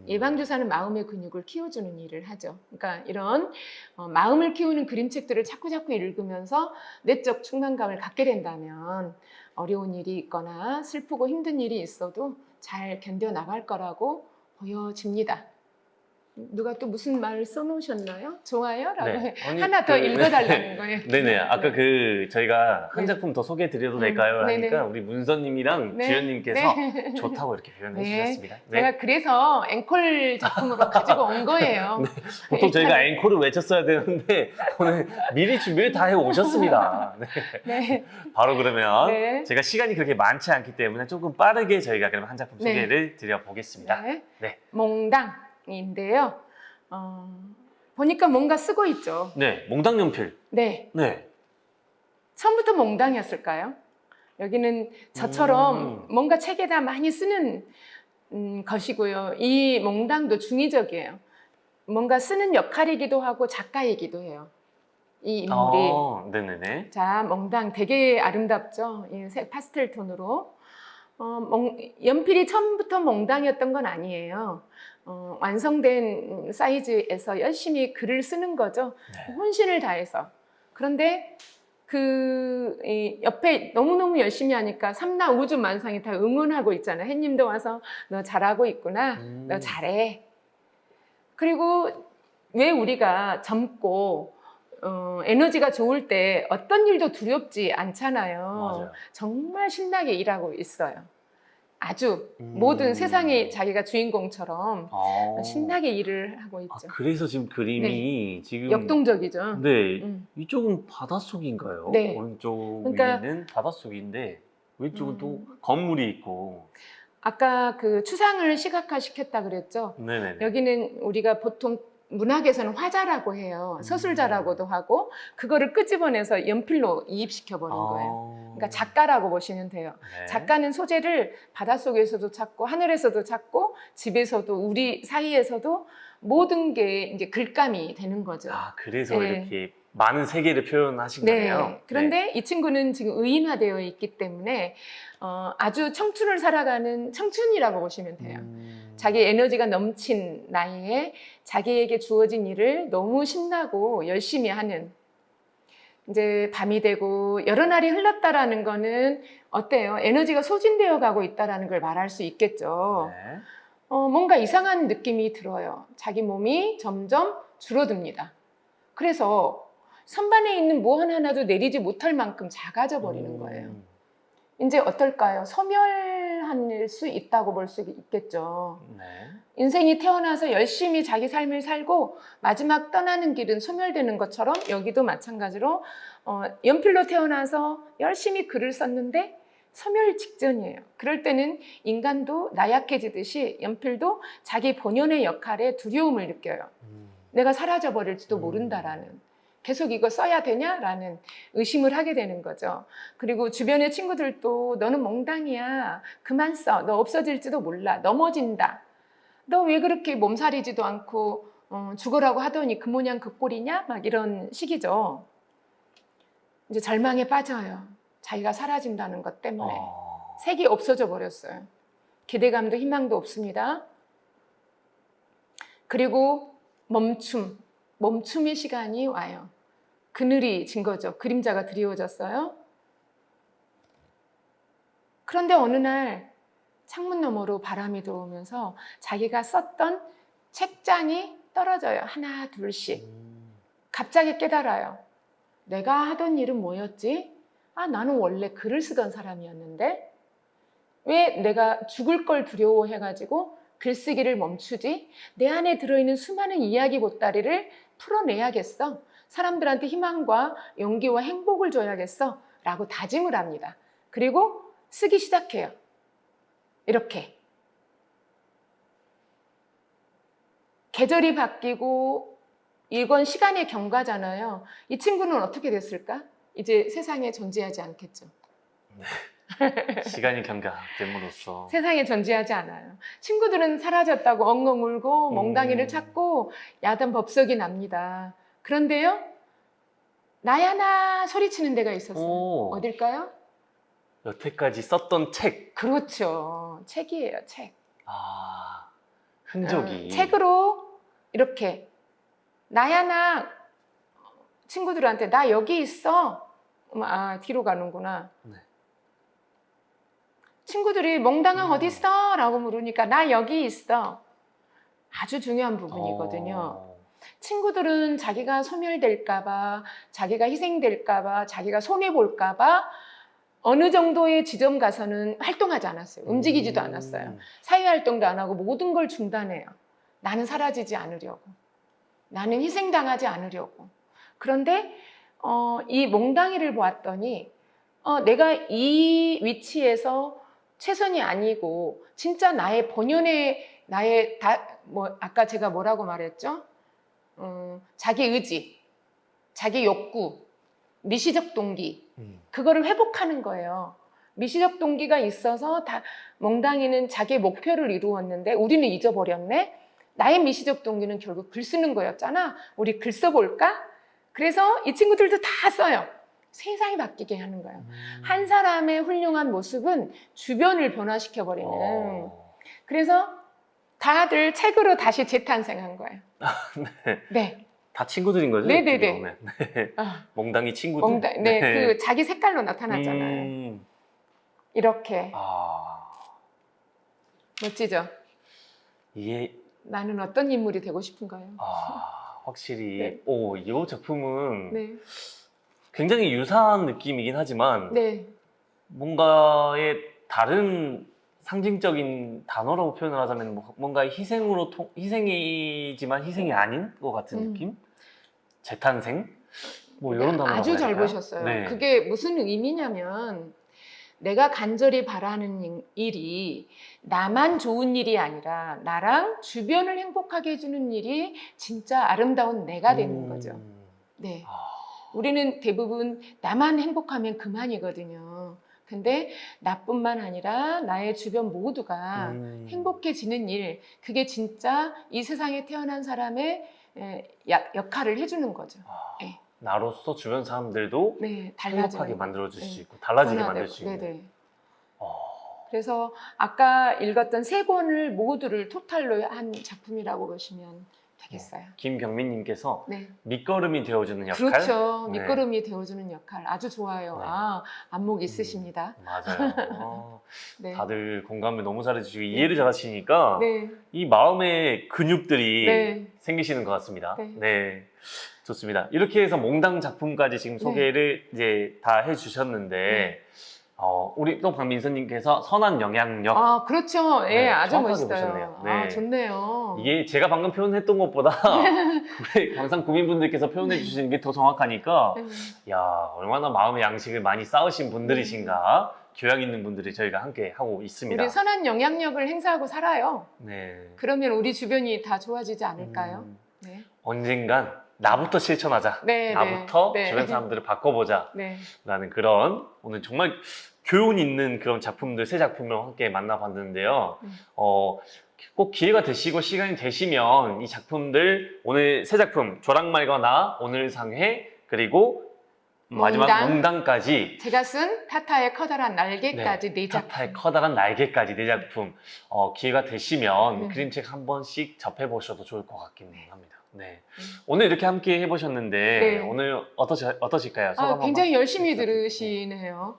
예방주사는 마음의 근육을 키워주는 일을 하죠. 그러니까 이런 마음을 키우는 그림책들을 자꾸 읽으면서 내적 충만감을 갖게 된다면 어려운 일이 있거나 슬프고 힘든 일이 있어도 잘 견뎌나갈 거라고 보여집니다. 누가 또 무슨 말을 써놓으셨나요? 좋아요? 라고 네. 아니, 하나 더 읽어달라는 거예요. 네네. 아까 저희가 한 네. 작품 더 소개해드려도 될까요? 네네. 하니까 우리 문서님이랑 네. 주연님께서 네. 좋다고 이렇게 표현해 네. 주셨습니다. 네. 제가 그래서 앵콜 작품으로 가지고 온 거예요. 보통 저희가 앵콜을 외쳤어야 되는데 오늘 미리 준비를 다 해 오셨습니다. 네. 네. 바로 그러면 네. 제가 시간이 그렇게 많지 않기 때문에 조금 빠르게 저희가 그럼 한 작품 네. 소개를 드려보겠습니다. 네. 네. 몽당인데요. 보니까 뭔가 쓰고 있죠. 네, 몽당 연필. 네. 네. 처음부터 몽당이었을까요? 여기는 저처럼 뭔가 책에다 많이 쓰는 것이고요. 이 몽당도 중의적이에요. 뭔가 쓰는 역할이기도 하고 작가이기도 해요. 이 인물이. 네네네. 자, 몽당 되게 아름답죠? 이 색 파스텔 톤으로. 연필이 처음부터 몽당이었던 건 아니에요. 완성된 사이즈에서 열심히 글을 쓰는 거죠. 네. 혼신을 다해서. 그런데 옆에 너무너무 열심히 하니까 삼라 우주 만상이 다 응원하고 있잖아요. 햇님도 와서 너 잘하고 있구나. 너 잘해. 그리고 왜 우리가 젊고 에너지가 좋을 때 어떤 일도 두렵지 않잖아요. 맞아요. 정말 신나게 일하고 있어요. 아주 모든 세상이 자기가 주인공처럼 신나게 일을 하고 있죠. 그래서 지금 그림이 지금 역동적이죠. 네, 이쪽은 바닷속인가요? 네. 오른쪽 그러니까 위는 바닷속인데 왼쪽은 또 건물이 있고. 아까 그 추상을 시각화시켰다 그랬죠. 네네네. 여기는 우리가 보통 문학에서는 화자라고 해요. 서술자라고도 하고 그거를 끄집어내서 연필로 이입시켜 버린 거예요. 그러니까 작가라고 보시면 돼요. 네. 작가는 소재를 바닷속에서도 찾고 하늘에서도 찾고 집에서도 우리 사이에서도 모든 게 이제 글감이 되는 거죠. 그래서 네. 이렇게 많은 세계를 표현하신 네. 거네요. 그런데 이 친구는 지금 의인화되어 있기 때문에 아주 청춘을 살아가는 청춘이라고 보시면 돼요. 자기 에너지가 넘친 나이에 자기에게 주어진 일을 너무 신나고 열심히 하는, 이제 밤이 되고 여러 날이 흘렀다라는 거는 어때요? 에너지가 소진되어 가고 있다라는 걸 말할 수 있겠죠. 네. 뭔가 이상한 느낌이 들어요. 자기 몸이 점점 줄어듭니다. 그래서 선반에 있는 뭐 하나도 내리지 못할 만큼 작아져 버리는 거예요. 이제 어떨까요? 소멸할 수 있다고 볼 수 있겠죠. 네. 인생이 태어나서 열심히 자기 삶을 살고 마지막 떠나는 길은 소멸되는 것처럼 여기도 마찬가지로 연필로 태어나서 열심히 글을 썼는데 소멸 직전이에요. 그럴 때는 인간도 나약해지듯이 연필도 자기 본연의 역할에 두려움을 느껴요. 내가 사라져 버릴지도 모른다라는, 계속 이거 써야 되냐라는 의심을 하게 되는 거죠. 그리고 주변의 친구들도 너는 몽당이야, 그만 써, 너 없어질지도 몰라, 넘어진다, 너 왜 그렇게 몸살이지도 않고 죽으라고 하더니 그 모양 그 꼴이냐, 막 이런 식이죠. 이제 절망에 빠져요. 자기가 사라진다는 것 때문에. 색이 없어져 버렸어요. 기대감도 희망도 없습니다. 그리고 멈춤의 시간이 와요. 그늘이 진 거죠. 그림자가 드리워졌어요. 그런데 어느 날 창문 너머로 바람이 들어오면서 자기가 썼던 책장이 떨어져요. 하나 둘씩. 갑자기 깨달아요. 내가 하던 일은 뭐였지? 나는 원래 글을 쓰던 사람이었는데 왜 내가 죽을 걸 두려워해가지고 글쓰기를 멈추지? 내 안에 들어있는 수많은 이야기 보따리를 풀어내야겠어. 사람들한테 희망과 용기와 행복을 줘야겠어. 라고 다짐을 합니다. 그리고 쓰기 시작해요. 이렇게. 계절이 바뀌고 이건 시간의 경과잖아요. 이 친구는 어떻게 됐을까? 이제 세상에 존재하지 않겠죠. 네. 시간이 경과됨으로써 세상에 존재하지 않아요. 친구들은 사라졌다고 엉엉 울고 멍당이를 찾고 야단 법석이 납니다. 그런데요, 나야 나 소리치는 데가 있었어요. 오. 어딜까요? 여태까지 썼던 책. 그렇죠. 책이에요, 책. 아, 흔적이. 책으로 이렇게 나야 나 친구들한테 나 여기 있어. 아, 뒤로 가는구나. 네. 친구들이 멍당아 어디 있어? 라고 물으니까 나 여기 있어. 아주 중요한 부분이거든요. 어. 친구들은 자기가 소멸될까봐, 자기가 희생될까봐, 자기가 손해볼까봐 어느 정도의 지점 가서는 활동하지 않았어요. 움직이지도 않았어요. 사회활동도 안 하고 모든 걸 중단해요. 나는 사라지지 않으려고. 나는 희생당하지 않으려고. 그런데 이 몽당이를 보았더니 내가 이 위치에서 최선이 아니고 진짜 나의 본연의 나의 아까 제가 뭐라고 말했죠? 자기 의지, 자기 욕구, 미시적 동기 그거를 회복하는 거예요. 미시적 동기가 있어서 몽당이는 자기 목표를 이루었는데 우리는 잊어버렸네. 나의 미시적 동기는 결국 글 쓰는 거였잖아. 우리 글 써볼까? 그래서 이 친구들도 다 써요. 세상이 바뀌게 하는 거예요. 한 사람의 훌륭한 모습은 주변을 변화시켜버리는. 그래서 다들 책으로 다시 재탄생한 거예요. 네. 네. 다 친구들인 거죠? 네네네. 네. 몽당이 친구들. 네, 그 자기 색깔로 나타났잖아요. 이렇게. 멋지죠? 이게 나는 어떤 인물이 되고 싶은가요? 확실히 네. 이 작품은 네. 굉장히 유사한 느낌이긴 하지만 네. 뭔가의 다른 상징적인 단어라고 표현을 하자면 뭔가 희생이지만 희생이 아닌 것 같은 느낌? 재탄생? 뭐 이런 단어라고 아주 해야 잘 될까요? 보셨어요. 네. 그게 무슨 의미냐면 내가 간절히 바라는 일이 나만 좋은 일이 아니라 나랑 주변을 행복하게 해주는 일이 진짜 아름다운 내가 되는 거죠. 네. 우리는 대부분 나만 행복하면 그만이거든요. 근데 나뿐만 아니라 나의 주변 모두가 행복해지는 일, 그게 진짜 이 세상에 태어난 사람의 역할을 해주는 거죠. 네. 나로서 주변 사람들도 네, 행복하게 만들어줄 수 있고 달라지게 만들 수 있는. 네네. 그래서 아까 읽었던 세 권을 모두를 토탈로 한 작품이라고 보시면 되겠어요. 김병민님께서 네. 밑거름이 되어주는 역할. 그렇죠. 네. 밑거름이 되어주는 역할 아주 좋아요. 네. 안목 있으십니다. 맞아요. 네. 다들 공감을 너무 잘해주시고 이해를 잘하시니까 네. 이 마음의 근육들이 네. 생기시는 것 같습니다. 네. 네. 좋습니다. 이렇게 해서 몽당 작품까지 지금 소개를 이제 다 해주셨는데 우리 또 박민서님께서 선한 영향력. 그렇죠. 예, 네, 아주 정확하게 멋있어요. 보셨네요. 네. 좋네요. 이게 제가 방금 표현했던 것보다 우리 광산 구민분들께서 표현해 주시는 게 더 정확하니까 네. 야, 얼마나 마음의 양식을 많이 쌓으신 분들이신가. 교양 있는 분들이 저희가 함께 하고 있습니다. 우리 선한 영향력을 행사하고 살아요. 네. 그러면 우리 주변이 다 좋아지지 않을까요? 네. 언젠간 나부터 실천하자. 네, 나부터 네. 주변 사람들을 바꿔보자. 네. 라는 그런 오늘 정말 교훈 있는 그런 작품들 세 작품을 함께 만나봤는데요. 꼭 기회가 되시고 시간이 되시면 이 작품들 오늘 세 작품 조랑말과 나, 오늘 상회 그리고 마지막 몽당까지 제가 쓴 타타의 커다란 날개까지 네 작품. 타타의 커다란 날개까지 네 작품 기회가 되시면 그림책 한 번씩 접해보셔도 좋을 것 같긴 합니다. 네. 오늘 이렇게 함께 해보셨는데 오늘 어떠실까요? 굉장히 열심히 들으시네요.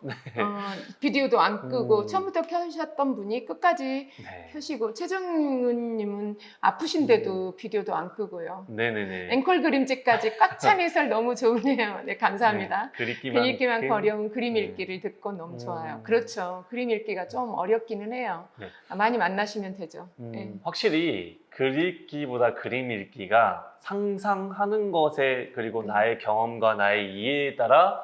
비디오도 안 끄고 처음부터 켜셨던 분이 끝까지 켜시고 최정은님은 아프신데도 비디오도 안 끄고요. 네네네. 앵콜 그림책까지 꽉 찬 해설 너무 좋으네요. 네, 감사합니다. 그리기만 어려운 그림 읽기를 듣고 너무 좋아요. 그렇죠. 그림 읽기가 좀 어렵기는 해요. 많이 만나시면 되죠. 확실히 글 읽기보다 그림 읽기가 상상하는 것에 그리고 나의 경험과 나의 이해에 따라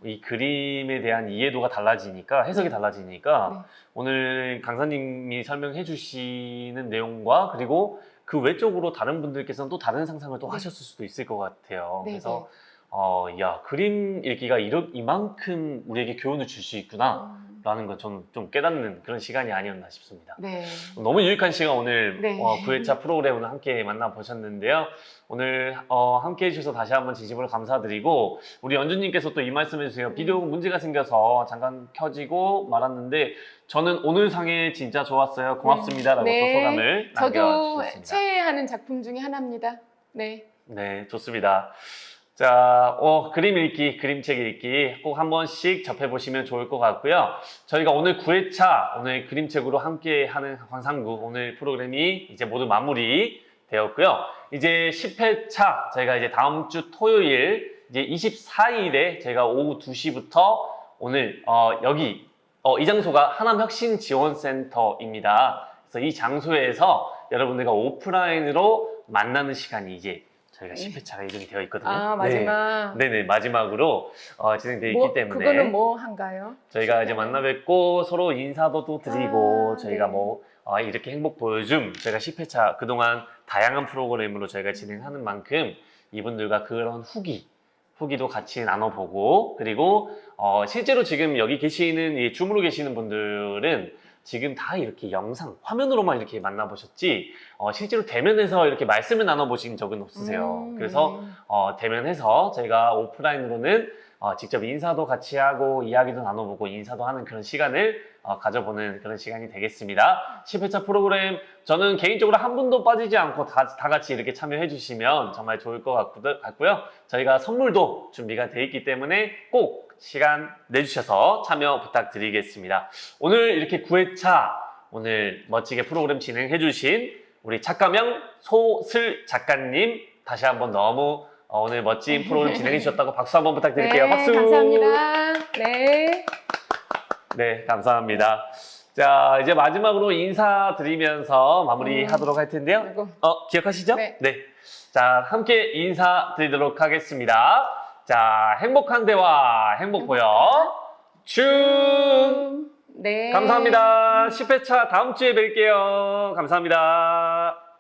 이 그림에 대한 이해도가 달라지니까 해석이 달라지니까 오늘 강사님이 설명해 주시는 내용과 그리고 그 외적으로 다른 분들께서는 또 다른 상상을 또 하셨을 수도 있을 것 같아요. 그래서 그림 읽기가 이만큼 우리에게 교훈을 줄 수 있구나 라는 걸 저는 좀 깨닫는 그런 시간이 아니었나 싶습니다. 네. 너무 유익한 시간 오늘 네. 9회차 프로그램을 함께 만나보셨는데요. 오늘 함께 해주셔서 다시 한번 진심으로 감사드리고 우리 연주님께서 또 이 말씀 해주세요. 비디오 문제가 생겨서 잠깐 켜지고 말았는데 저는 오늘 상에 진짜 좋았어요. 고맙습니다. 라고 또 소감을 저도 남겨주셨습니다. 최애하는 작품 중에 하나입니다. 네. 네, 좋습니다. 자, 그림 읽기, 그림책 읽기 꼭 한 번씩 접해보시면 좋을 것 같고요. 저희가 오늘 9회차, 오늘 그림책으로 함께 하는 광산구 오늘 프로그램이 이제 모두 마무리 되었고요. 이제 10회차, 저희가 이제 다음 주 토요일, 이제 24일에 저희가 오후 2시부터 오늘, 여기, 이 장소가 하남혁신지원센터입니다. 그래서 이 장소에서 여러분들과 오프라인으로 만나는 시간이 이제 저희가 10회차가 예정이 되어 있거든요. 아, 마지막. 네. 네네, 마지막으로 진행되어 있기 뭐, 때문에 그거는 뭐 한가요? 저희가 이제 만나 뵙고 서로 인사도 또 드리고 저희가 네. 뭐 이렇게 행복 보여줌 저희가 10회차 그동안 다양한 프로그램으로 저희가 진행하는 만큼 이분들과 그런 후기도 같이 나눠보고 그리고 실제로 지금 여기 계시는 이 줌으로 계시는 분들은 지금 다 이렇게 영상, 화면으로만 이렇게 만나보셨지 실제로 대면해서 이렇게 말씀을 나눠보신 적은 없으세요. 그래서 대면해서 저희가 오프라인으로는 직접 인사도 같이 하고 이야기도 나눠보고 인사도 하는 그런 시간을 가져보는 그런 시간이 되겠습니다. 10회차 프로그램 저는 개인적으로 한 분도 빠지지 않고 다 같이 이렇게 참여해 주시면 정말 좋을 것 같고요. 저희가 선물도 준비가 되어 있기 때문에 꼭 시간 내주셔서 참여 부탁드리겠습니다. 오늘 이렇게 9회차 오늘 멋지게 프로그램 진행해 주신 우리 작가명 소슬 작가님 다시 한번 너무 오늘 멋진 프로그램 진행해 주셨다고 박수 한번 부탁드릴게요. 네, 박수. 감사합니다. 네. 네, 감사합니다. 자, 이제 마지막으로 인사드리면서 마무리하도록 할 텐데요. 그리고 기억하시죠? 네. 자, 함께 인사드리도록 하겠습니다. 자, 행복한 대화, 행복보여 춤! 네. 감사합니다. 10회차 다음 주에 뵐게요. 감사합니다.